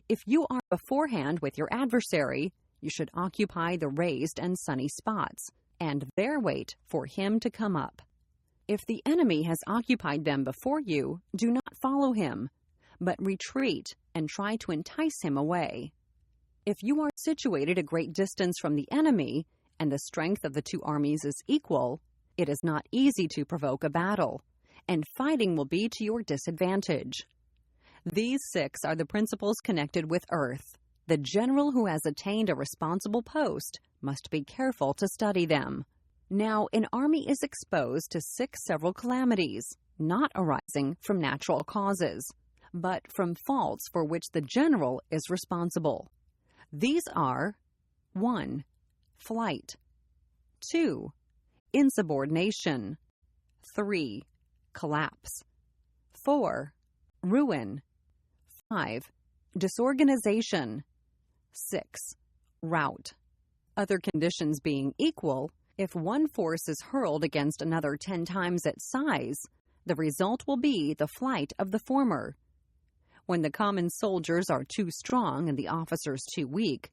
if you are beforehand with your adversary, you should occupy the raised and sunny spots, and there wait for him to come up. If the enemy has occupied them before you, do not follow him, but retreat and try to entice him away. If you are situated a great distance from the enemy, and the strength of the two armies is equal, it is not easy to provoke a battle, and fighting will be to your disadvantage. These 6 are the principles connected with earth. The general who has attained a responsible post must be careful to study them. Now, an army is exposed to 6 several calamities, not arising from natural causes, but from faults for which the general is responsible. These are 1. Flight. 2. Insubordination. 3. Collapse. 4. Ruin. 5. Disorganization. 6. Rout. Other conditions being equal, if one force is hurled against another 10 times its size, the result will be the flight of the former. When the common soldiers are too strong and the officers too weak,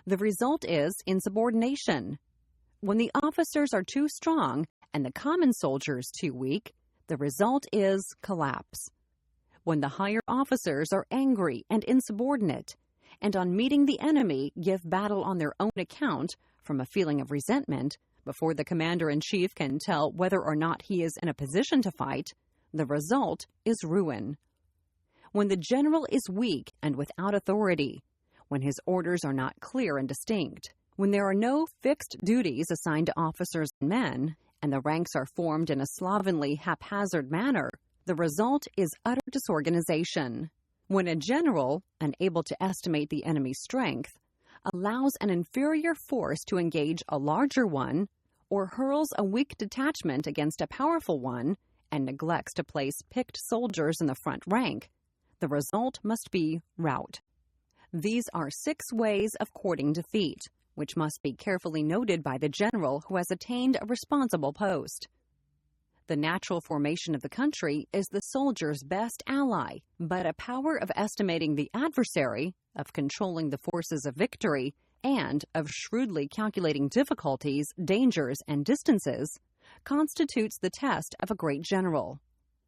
the result is insubordination. When the officers are too strong and the common soldiers too weak, the result is collapse. When the higher officers are angry and insubordinate, and on meeting the enemy give battle on their own account from a feeling of resentment, before the commander-in-chief can tell whether or not he is in a position to fight, the result is ruin. When the general is weak and without authority, when his orders are not clear and distinct, when there are no fixed duties assigned to officers and men, and the ranks are formed in a slovenly, haphazard manner, the result is utter disorganization. When a general, unable to estimate the enemy's strength, allows an inferior force to engage a larger one, or hurls a weak detachment against a powerful one, and neglects to place picked soldiers in the front rank, the result must be rout. These are 6 ways of courting defeat, which must be carefully noted by the general who has attained a responsible post. The natural formation of the country is the soldier's best ally, but a power of estimating the adversary, of controlling the forces of victory, and of shrewdly calculating difficulties, dangers, and distances, constitutes the test of a great general.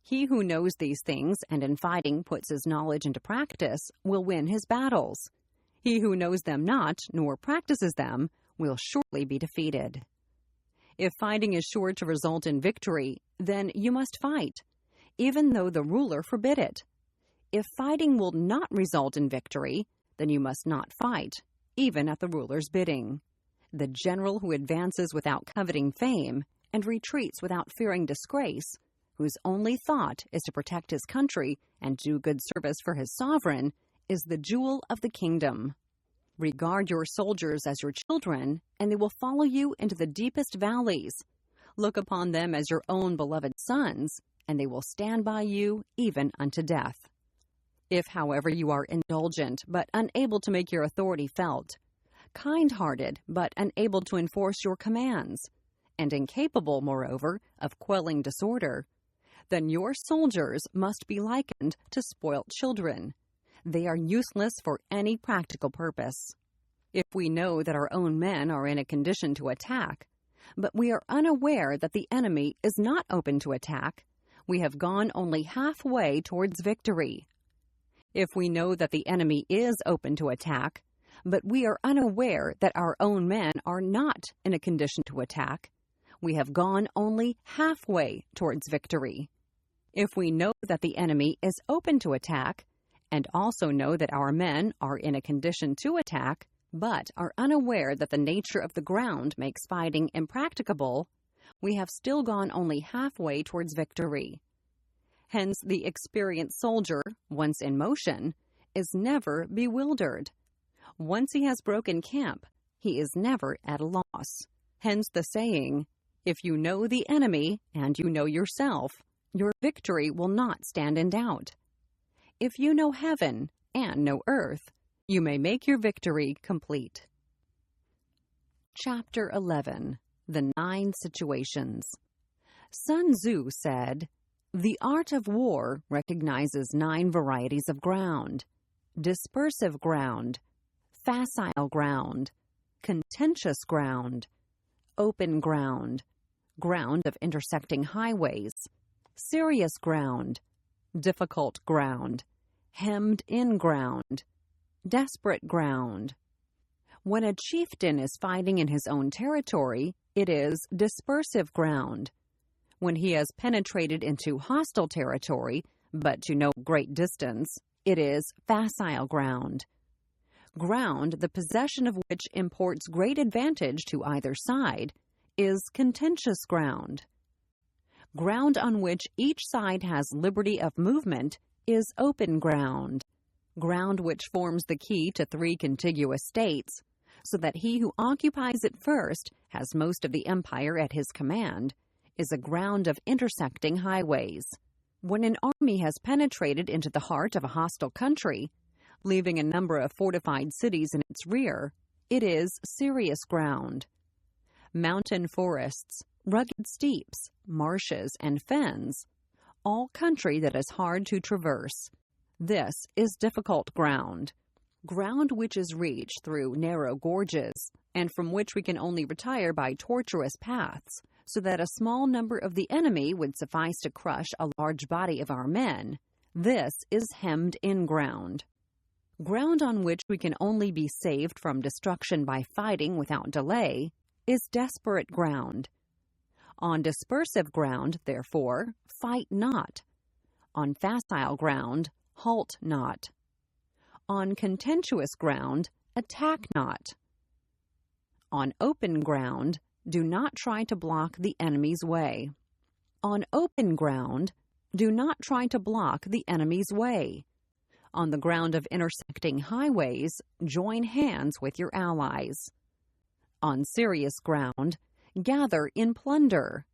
He who knows these things and in fighting puts his knowledge into practice will win his battles. He who knows them not, nor practices them, will surely be defeated. If fighting is sure to result in victory, then you must fight, even though the ruler forbid it. If fighting will not result in victory, then you must not fight, even at the ruler's bidding. The general who advances without coveting fame and retreats without fearing disgrace, whose only thought is to protect his country and do good service for his sovereign, is the jewel of the kingdom. Regard your soldiers as your children, and they will follow you into the deepest valleys. Look upon them as your own beloved sons, and they will stand by you even unto death. If, however, you are indulgent but unable to make your authority felt, kind-hearted but unable to enforce your commands, and incapable, moreover, of quelling disorder, then your soldiers must be likened to spoilt children. They are useless for any practical purpose. If we know that our own men are in a condition to attack, but we are unaware that the enemy is not open to attack, we have gone only halfway towards victory. If we know that the enemy is open to attack, but we are unaware that our own men are not in a condition to attack. We have gone only halfway towards victory. If we know that the enemy is open to attack, and also know that our men are in a condition to attack, but are unaware that the nature of the ground makes fighting impracticable, we have still gone only halfway towards victory. Hence, the experienced soldier, once in motion, is never bewildered. Once he has broken camp, he is never at a loss. Hence the saying, if you know the enemy and you know yourself, your victory will not stand in doubt. If you know heaven and know earth, you may make your victory complete. Chapter 11. The 9 Situations. Sun Tzu said, "The art of war recognizes 9 varieties of ground: dispersive ground, facile ground, contentious ground, open ground, ground of intersecting highways, serious ground, difficult ground, hemmed-in ground, desperate ground. When a chieftain is fighting in his own territory, it is dispersive ground. When he has penetrated into hostile territory, but to no great distance, it is facile ground. Ground, the possession of which imports great advantage to either side, is contentious ground. Ground on which each side has liberty of movement is open ground. Ground which forms the key to 3 contiguous states, so that he who occupies it first has most of the empire at his command, is a ground of intersecting highways. When an army has penetrated into the heart of a hostile country, leaving a number of fortified cities in its rear, it is serious ground. Mountain forests, rugged steeps, marshes, and fens, all country that is hard to traverse. This is difficult ground. Ground which is reached through narrow gorges, and from which we can only retire by tortuous paths, so that a small number of the enemy would suffice to crush a large body of our men. This is hemmed-in ground. Ground on which we can only be saved from destruction by fighting without delay is desperate ground. On dispersive ground, therefore, fight not. On facile ground, halt not. On contentious ground, attack not. On open ground, do not try to block the enemy's way. On open ground, do not try to block the enemy's way. On the ground of intersecting highways, join hands with your allies. On serious ground, gather in plunder.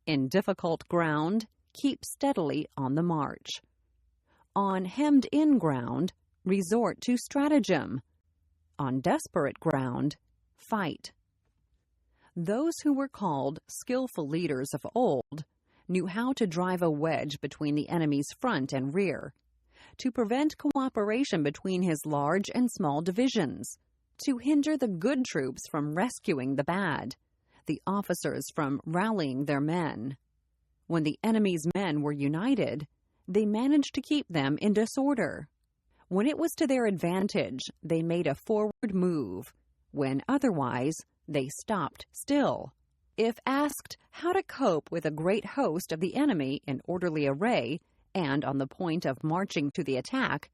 In difficult ground, keep steadily on the march. On hemmed-in ground, resort to stratagem. On desperate ground, fight. Those who were called skillful leaders of old knew how to drive a wedge between the enemy's front and rear, to prevent cooperation between his large and small divisions, to hinder the good troops from rescuing the bad, the officers from rallying their men. When the enemy's men were united, they managed to keep them in disorder. When it was to their advantage, they made a forward move. When otherwise, they stopped still. If asked how to cope with a great host of the enemy in orderly array and on the point of marching to the attack,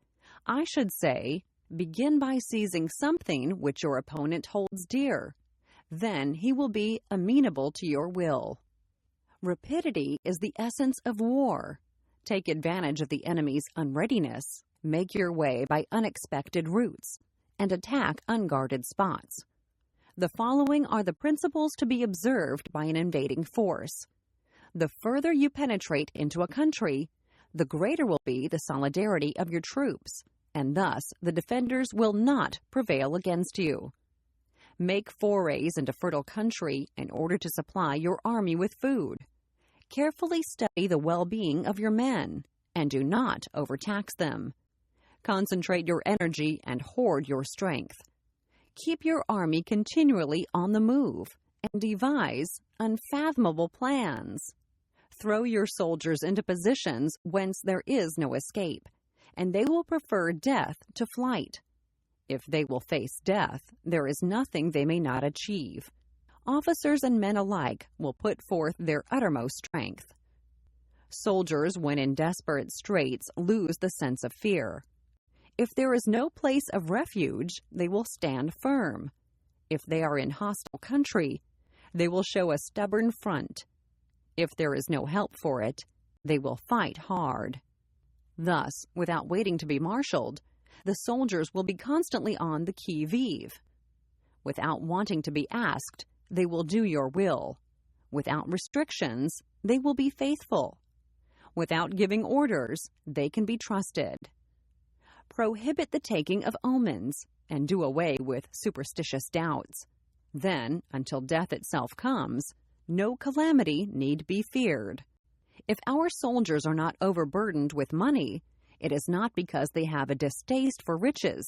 I should say, begin by seizing something which your opponent holds dear. Then he will be amenable to your will. Rapidity is the essence of war. Take advantage of the enemy's unreadiness, make your way by unexpected routes, and attack unguarded spots. The following are the principles to be observed by an invading force. The further you penetrate into a country, the greater will be the solidarity of your troops, and thus the defenders will not prevail against you. Make forays into fertile country in order to supply your army with food. Carefully study the well-being of your men, and do not overtax them. Concentrate your energy and hoard your strength. Keep your army continually on the move, and devise unfathomable plans. Throw your soldiers into positions whence there is no escape, and they will prefer death to flight. If they will face death, there is nothing they may not achieve. Officers and men alike will put forth their uttermost strength. Soldiers, when in desperate straits, lose the sense of fear. If there is no place of refuge, they will stand firm. If they are in hostile country, they will show a stubborn front. If there is no help for it, they will fight hard. Thus, without waiting to be marshaled, the soldiers will be constantly on the qui-vive. Without wanting to be asked, they will do your will. Without restrictions, they will be faithful. Without giving orders, they can be trusted. Prohibit the taking of omens, and do away with superstitious doubts. Then, until death itself comes, no calamity need be feared. If our soldiers are not overburdened with money, it is not because they have a distaste for riches.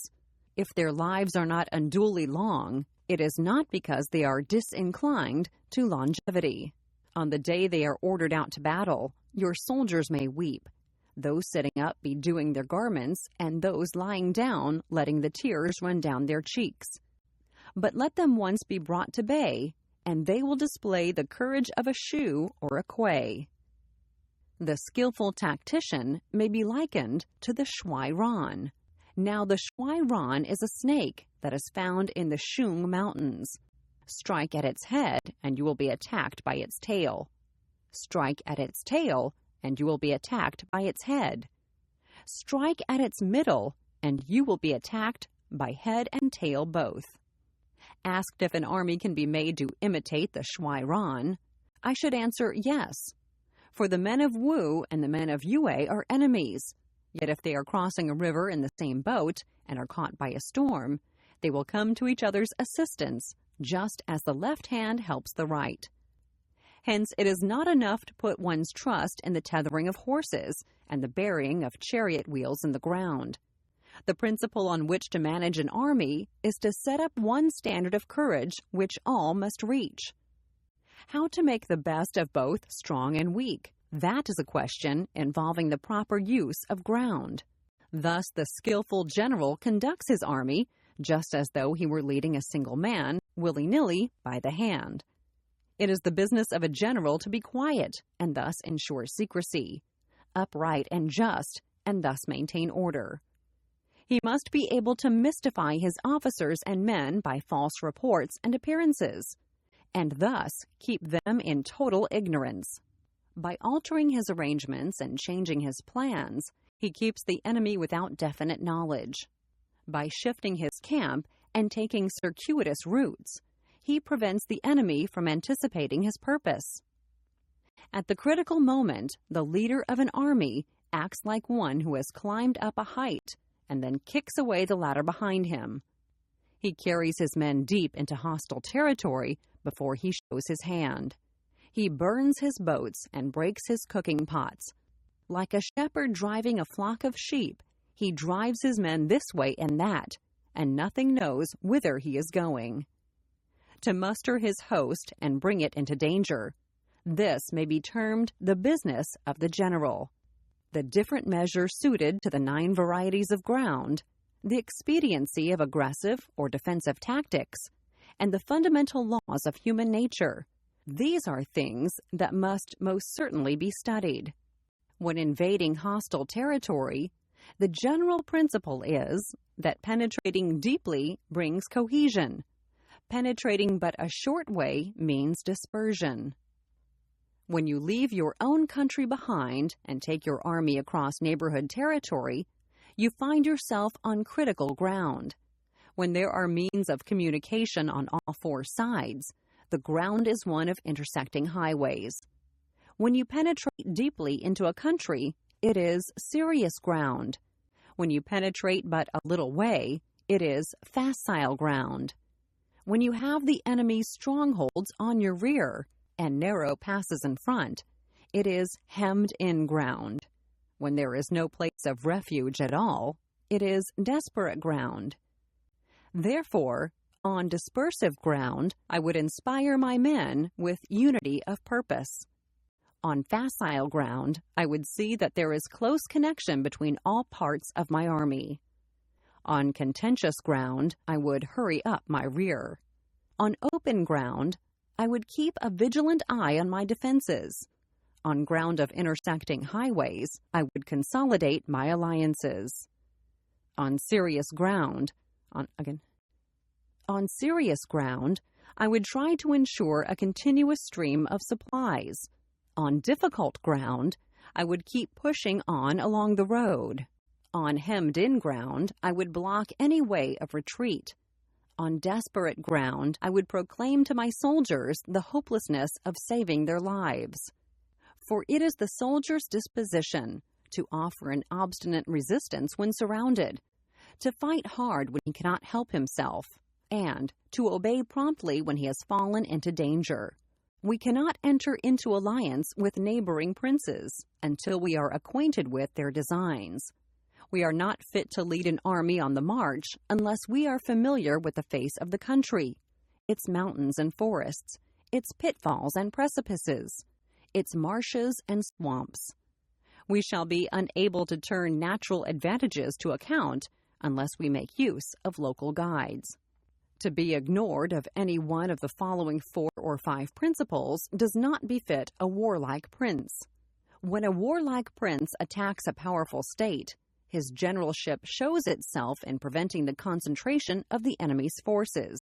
If their lives are not unduly long, it is not because they are disinclined to longevity. On the day they are ordered out to battle, your soldiers may weep, those sitting up be dewing their garments, and those lying down letting the tears run down their cheeks. But let them once be brought to bay, and they will display the courage of a shoe or a quay. The skillful tactician may be likened to the shuai ran. Now the shuai ran is a snake that is found in the Shung Mountains. Strike at its head, and you will be attacked by its tail. Strike at its tail, and you will be attacked by its head. Strike at its middle, and you will be attacked by head and tail both. Asked if an army can be made to imitate the shuai ran, I should answer yes. For the men of Wu and the men of Yue are enemies. Yet if they are crossing a river in the same boat and are caught by a storm, they will come to each other's assistance, just as the left hand helps the right. Hence, it is not enough to put one's trust in the tethering of horses and the burying of chariot wheels in the ground. The principle on which to manage an army is to set up one standard of courage which all must reach. How to make the best of both strong and weak? That is a question involving the proper use of ground. Thus, the skillful general conducts his army just as though he were leading a single man, willy-nilly, by the hand. It is the business of a general to be quiet and thus ensure secrecy, upright and just, and thus maintain order. He must be able to mystify his officers and men by false reports and appearances, and thus keep them in total ignorance. By altering his arrangements and changing his plans, he keeps the enemy without definite knowledge. By shifting his camp and taking circuitous routes, he prevents the enemy from anticipating his purpose. At the critical moment, the leader of an army acts like one who has climbed up a height and then kicks away the ladder behind him. He carries his men deep into hostile territory before he shows his hand. He burns his boats and breaks his cooking pots. Like a shepherd driving a flock of sheep, he drives his men this way and that, and nothing knows whither he is going. To muster his host and bring it into danger, this may be termed the business of the general. The different measure suited to the 9 varieties of ground, the expediency of aggressive or defensive tactics, and the fundamental laws of human nature. These are things that must most certainly be studied. When invading hostile territory, the general principle is that penetrating deeply brings cohesion. Penetrating but a short way means dispersion. When you leave your own country behind and take your army across neighborhood territory, you find yourself on critical ground. When there are means of communication on all 4 sides, the ground is one of intersecting highways. When you penetrate deeply into a country, it is serious ground. When you penetrate but a little way, it is facile ground. When you have the enemy's strongholds on your rear and narrow passes in front, it is hemmed-in ground. When there is no place of refuge at all, it is desperate ground. Therefore, on dispersive ground, I would inspire my men with unity of purpose. On facile ground, I would see that there is close connection between all parts of my army. On contentious ground, I would hurry up my rear. On open ground, I would keep a vigilant eye on my defenses. On ground of intersecting highways, I would consolidate my alliances. On serious ground, On serious ground, I would try to ensure a continuous stream of supplies. On difficult ground, I would keep pushing on along the road. On hemmed-in ground, I would block any way of retreat. On desperate ground, I would proclaim to my soldiers the hopelessness of saving their lives. For it is the soldier's disposition to offer an obstinate resistance when surrounded, to fight hard when he cannot help himself, and to obey promptly when he has fallen into danger. We cannot enter into alliance with neighboring princes until we are acquainted with their designs. We are not fit to lead an army on the march unless we are familiar with the face of the country, its mountains and forests, its pitfalls and precipices, its marshes and swamps. We shall be unable to turn natural advantages to account unless we make use of local guides. To be ignored of any one of the following 4 or 5 principles does not befit a warlike prince. When a warlike prince attacks a powerful state, his generalship shows itself in preventing the concentration of the enemy's forces.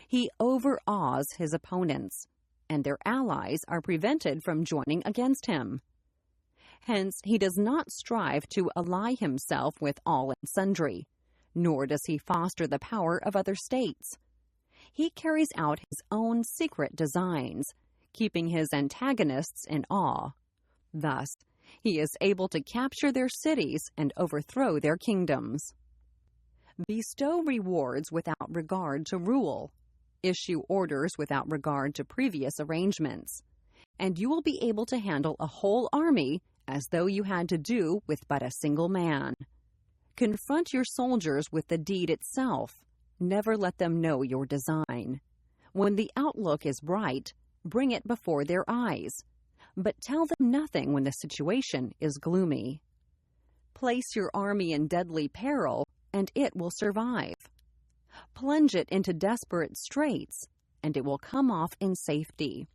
He overawes his opponents, and their allies are prevented from joining against him. Hence, he does not strive to ally himself with all and sundry, nor does he foster the power of other states. He carries out his own secret designs, keeping his antagonists in awe. Thus, he is able to capture their cities and overthrow their kingdoms. Bestow rewards without regard to rule. Issue orders without regard to previous arrangements, and you will be able to handle a whole army as though you had to do with but a single man. Confront your soldiers with the deed itself. Never let them know your design. When the outlook is bright, bring it before their eyes, but tell them nothing when the situation is gloomy. Place your army in deadly peril, and it will survive. Plunge it into desperate straits, and it will come off in safety.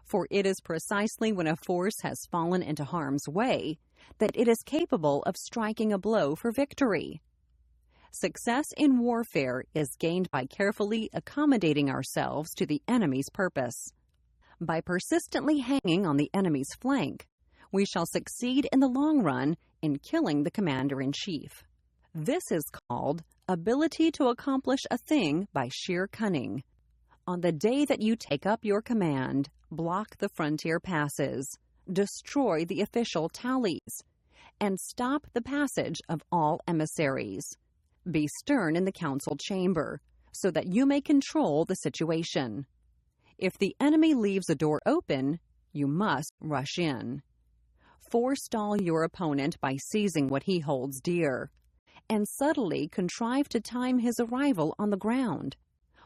For it is precisely when a force has fallen into harm's way that it is capable of striking a blow for victory. Success in warfare is gained by carefully accommodating ourselves to the enemy's purpose. By persistently hanging on the enemy's flank, we shall succeed in the long run in killing the commander-in-chief. This is called ability to accomplish a thing by sheer cunning. On the day that you take up your command, block the frontier passes, destroy the official tallies, and stop the passage of all emissaries. Be stern in the council chamber, so that you may control the situation. If the enemy leaves a door open, you must rush in. Forestall your opponent by seizing what he holds dear, and subtly contrive to time his arrival on the ground.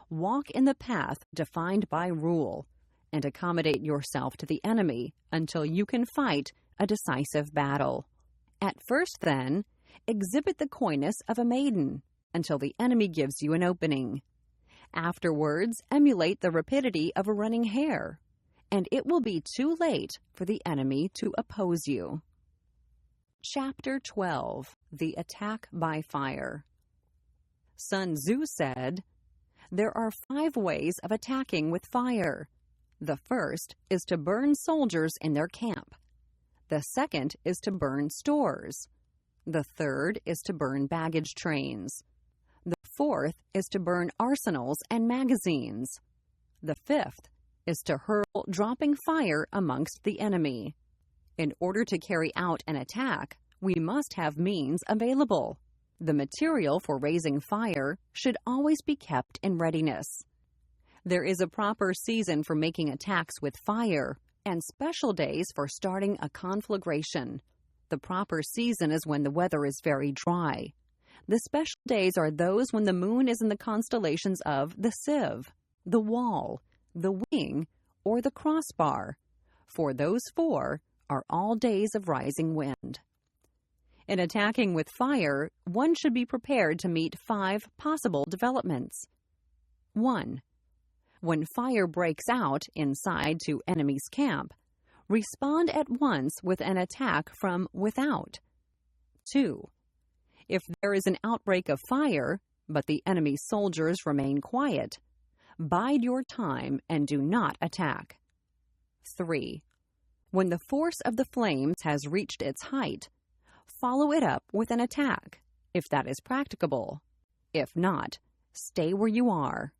Walk in the path defined by rule, and accommodate yourself to the enemy until you can fight a decisive battle. At first, then, exhibit the coyness of a maiden until the enemy gives you an opening. Afterwards, emulate the rapidity of a running hare, and it will be too late for the enemy to oppose you. Chapter 12. The Attack by Fire. Sun Tzu said, "There are 5 ways of attacking with fire. The first is to burn soldiers in their camp. The second is to burn stores. The third is to burn baggage trains. The fourth is to burn arsenals and magazines. The fifth is to hurl dropping fire amongst the enemy. In order to carry out an attack, we must have means available. The material for raising fire should always be kept in readiness. There is a proper season for making attacks with fire, and special days for starting a conflagration. The proper season is when the weather is very dry. The special days are those when the moon is in the constellations of the sieve, the wall, the wing, or the crossbar, for those 4 are all days of rising wind. In attacking with fire, one should be prepared to meet 5 possible developments. 1. When fire breaks out inside to enemy's camp, respond at once with an attack from without. 2. If there is an outbreak of fire, but the enemy's soldiers remain quiet, bide your time and do not attack. 3. When the force of the flames has reached its height, follow it up with an attack, if that is practicable. If not, stay where you are.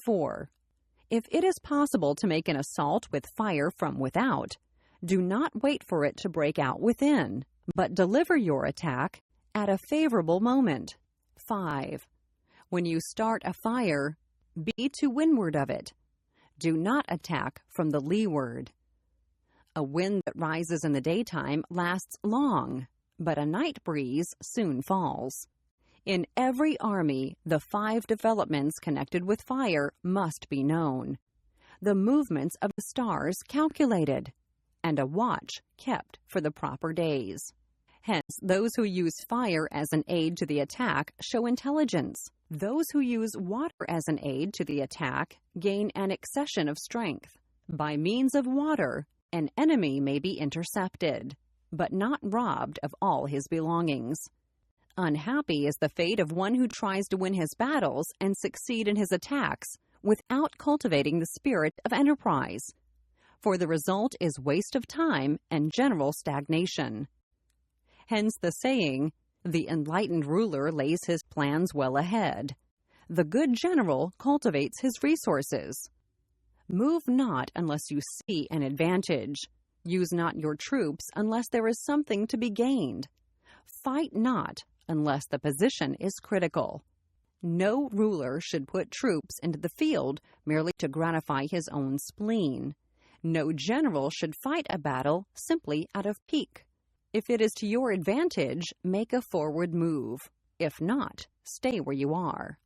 4. If it is possible to make an assault with fire from without, do not wait for it to break out within, but deliver your attack at a favorable moment. 5. When you start a fire, be to windward of it. Do not attack from the leeward. A wind that rises in the daytime lasts long, but a night breeze soon falls. In every army, the 5 developments connected with fire must be known, the movements of the stars calculated, and a watch kept for the proper days. Hence, those who use fire as an aid to the attack show intelligence. Those who use water as an aid to the attack gain an accession of strength. By means of water, an enemy may be intercepted, but not robbed of all his belongings. Unhappy is the fate of one who tries to win his battles and succeed in his attacks without cultivating the spirit of enterprise, for the result is waste of time and general stagnation. Hence the saying, "The enlightened ruler lays his plans well ahead. The good general cultivates his resources." Move not unless you see an advantage. Use not your troops unless there is something to be gained. Fight not unless the position is critical. No ruler should put troops into the field merely to gratify his own spleen. No general should fight a battle simply out of pique. If it is to your advantage, make a forward move. If not, stay where you are.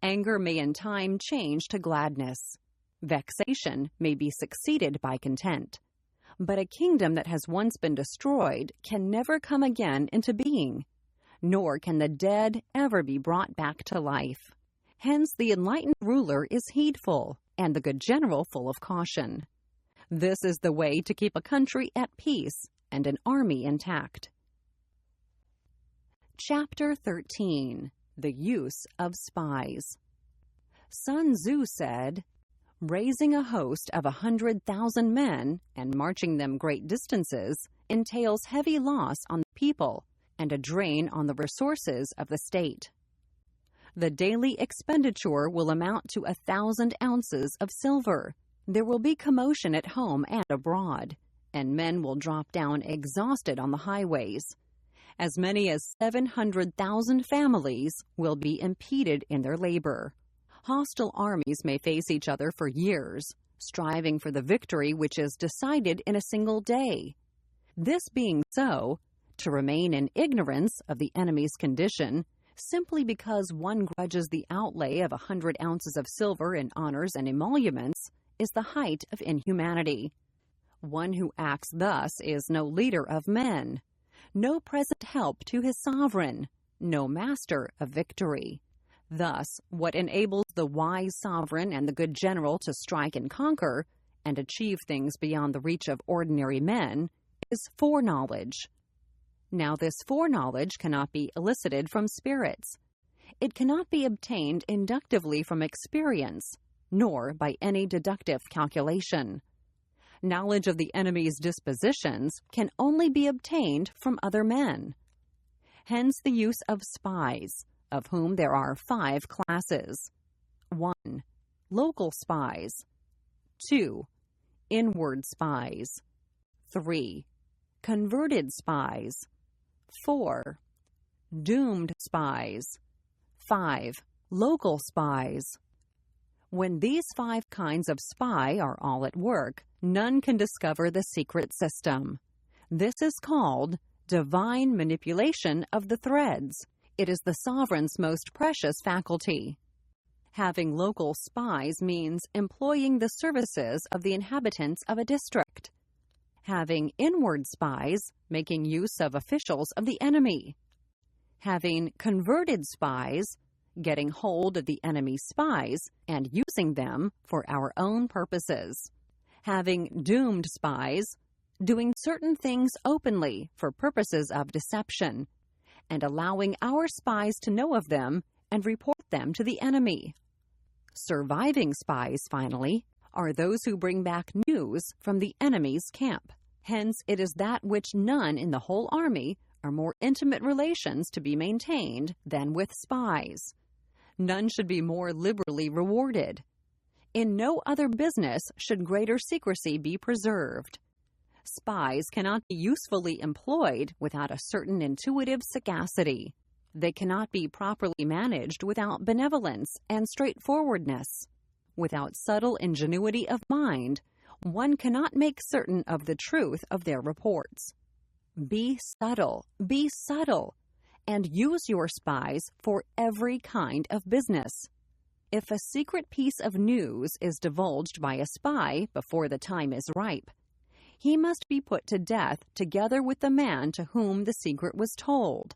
Anger may in time change to gladness. Vexation may be succeeded by content. But a kingdom that has once been destroyed can never come again into being, nor can the dead ever be brought back to life. Hence the enlightened ruler is heedful, and the good general full of caution. This is the way to keep a country at peace and an army intact. Chapter 13. The Use of Spies. Sun Tzu said, "Raising a host of 100,000 men and marching them great distances entails heavy loss on the people and a drain on the resources of the state. The daily expenditure will amount to 1,000 ounces of silver. There will be commotion at home and abroad, and men will drop down exhausted on the highways. As many as 700,000 families will be impeded in their labor. Hostile armies may face each other for years, striving for the victory which is decided in a single day. This being so, to remain in ignorance of the enemy's condition, simply because one grudges the outlay of 100 ounces of silver in honors and emoluments, is the height of inhumanity. One who acts thus is no leader of men, no present help to his sovereign, no master of victory. Thus, what enables the wise sovereign and the good general to strike and conquer, and achieve things beyond the reach of ordinary men, is foreknowledge. Now this foreknowledge cannot be elicited from spirits. It cannot be obtained inductively from experience, nor by any deductive calculation. Knowledge of the enemy's dispositions can only be obtained from other men. Hence the use of spies, of whom there are 5 classes. 1. Local spies. 2. Inward spies. 3. Converted spies. 4. Doomed spies. 5. Local spies. When these 5 kinds of spy are all at work, none can discover the secret system. This is called divine manipulation of the threads. It is the sovereign's most precious faculty. Having local spies means employing the services of the inhabitants of a district. having inward spies making use of officials of the enemy, having converted spies getting hold of the enemy's spies and using them for our own purposes, having doomed spies doing certain things openly for purposes of deception, and allowing our spies to know of them and report them to the enemy. Surviving spies, finally, are those who bring back news from the enemy's camp. Hence, it is that which none in the whole army are more intimate relations to be maintained than with spies. None should be more liberally rewarded. In no other business should greater secrecy be preserved. Spies cannot be usefully employed without a certain intuitive sagacity. They cannot be properly managed without benevolence and straightforwardness. Without subtle ingenuity of mind, one cannot make certain of the truth of their reports. Be subtle, and use your spies for every kind of business. If a secret piece of news is divulged by a spy before the time is ripe, he must be put to death together with the man to whom the secret was told.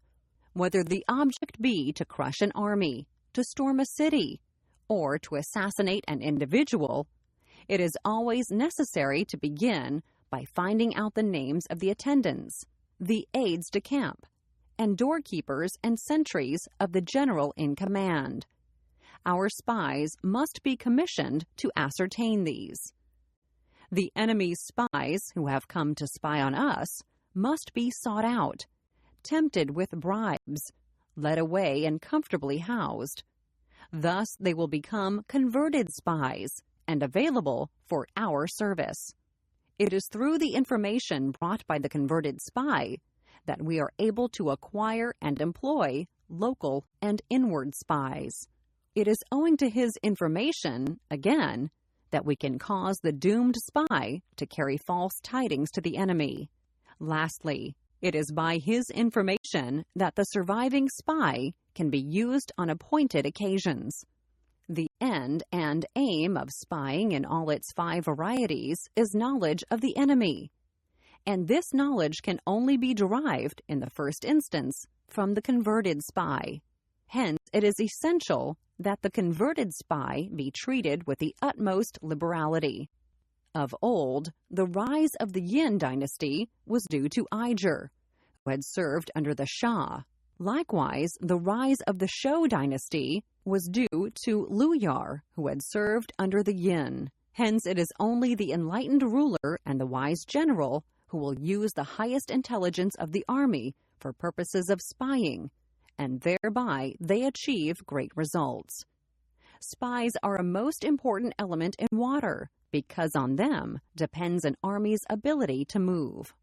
Whether the object be to crush an army, to storm a city, or to assassinate an individual, it is always necessary to begin by finding out the names of the attendants, the aides de camp, and doorkeepers and sentries of the general in command. Our spies must be commissioned to ascertain these. The enemy's spies who have come to spy on us must be sought out, tempted with bribes, led away and comfortably housed. Thus they will become converted spies and available for our service. It is through the information brought by the converted spy that we are able to acquire and employ local and inward spies. It is owing to his information, again, that we can cause the doomed spy to carry false tidings to the enemy. Lastly, it is by his information that the surviving spy can be used on appointed occasions. The end and aim of spying in all its 5 varieties is knowledge of the enemy, and this knowledge can only be derived, in the first instance, from the converted spy. Hence, it is essential that the converted spy be treated with the utmost liberality. Of old, the rise of the Yin dynasty was due to Iger, who had served under the Shah. Likewise, the rise of the Shou dynasty was due to Luyar, who had served under the Yin. Hence, it is only the enlightened ruler and the wise general who will use the highest intelligence of the army for purposes of spying, and thereby they achieve great results. Spies are a most important element in water, because on them depends an army's ability to move.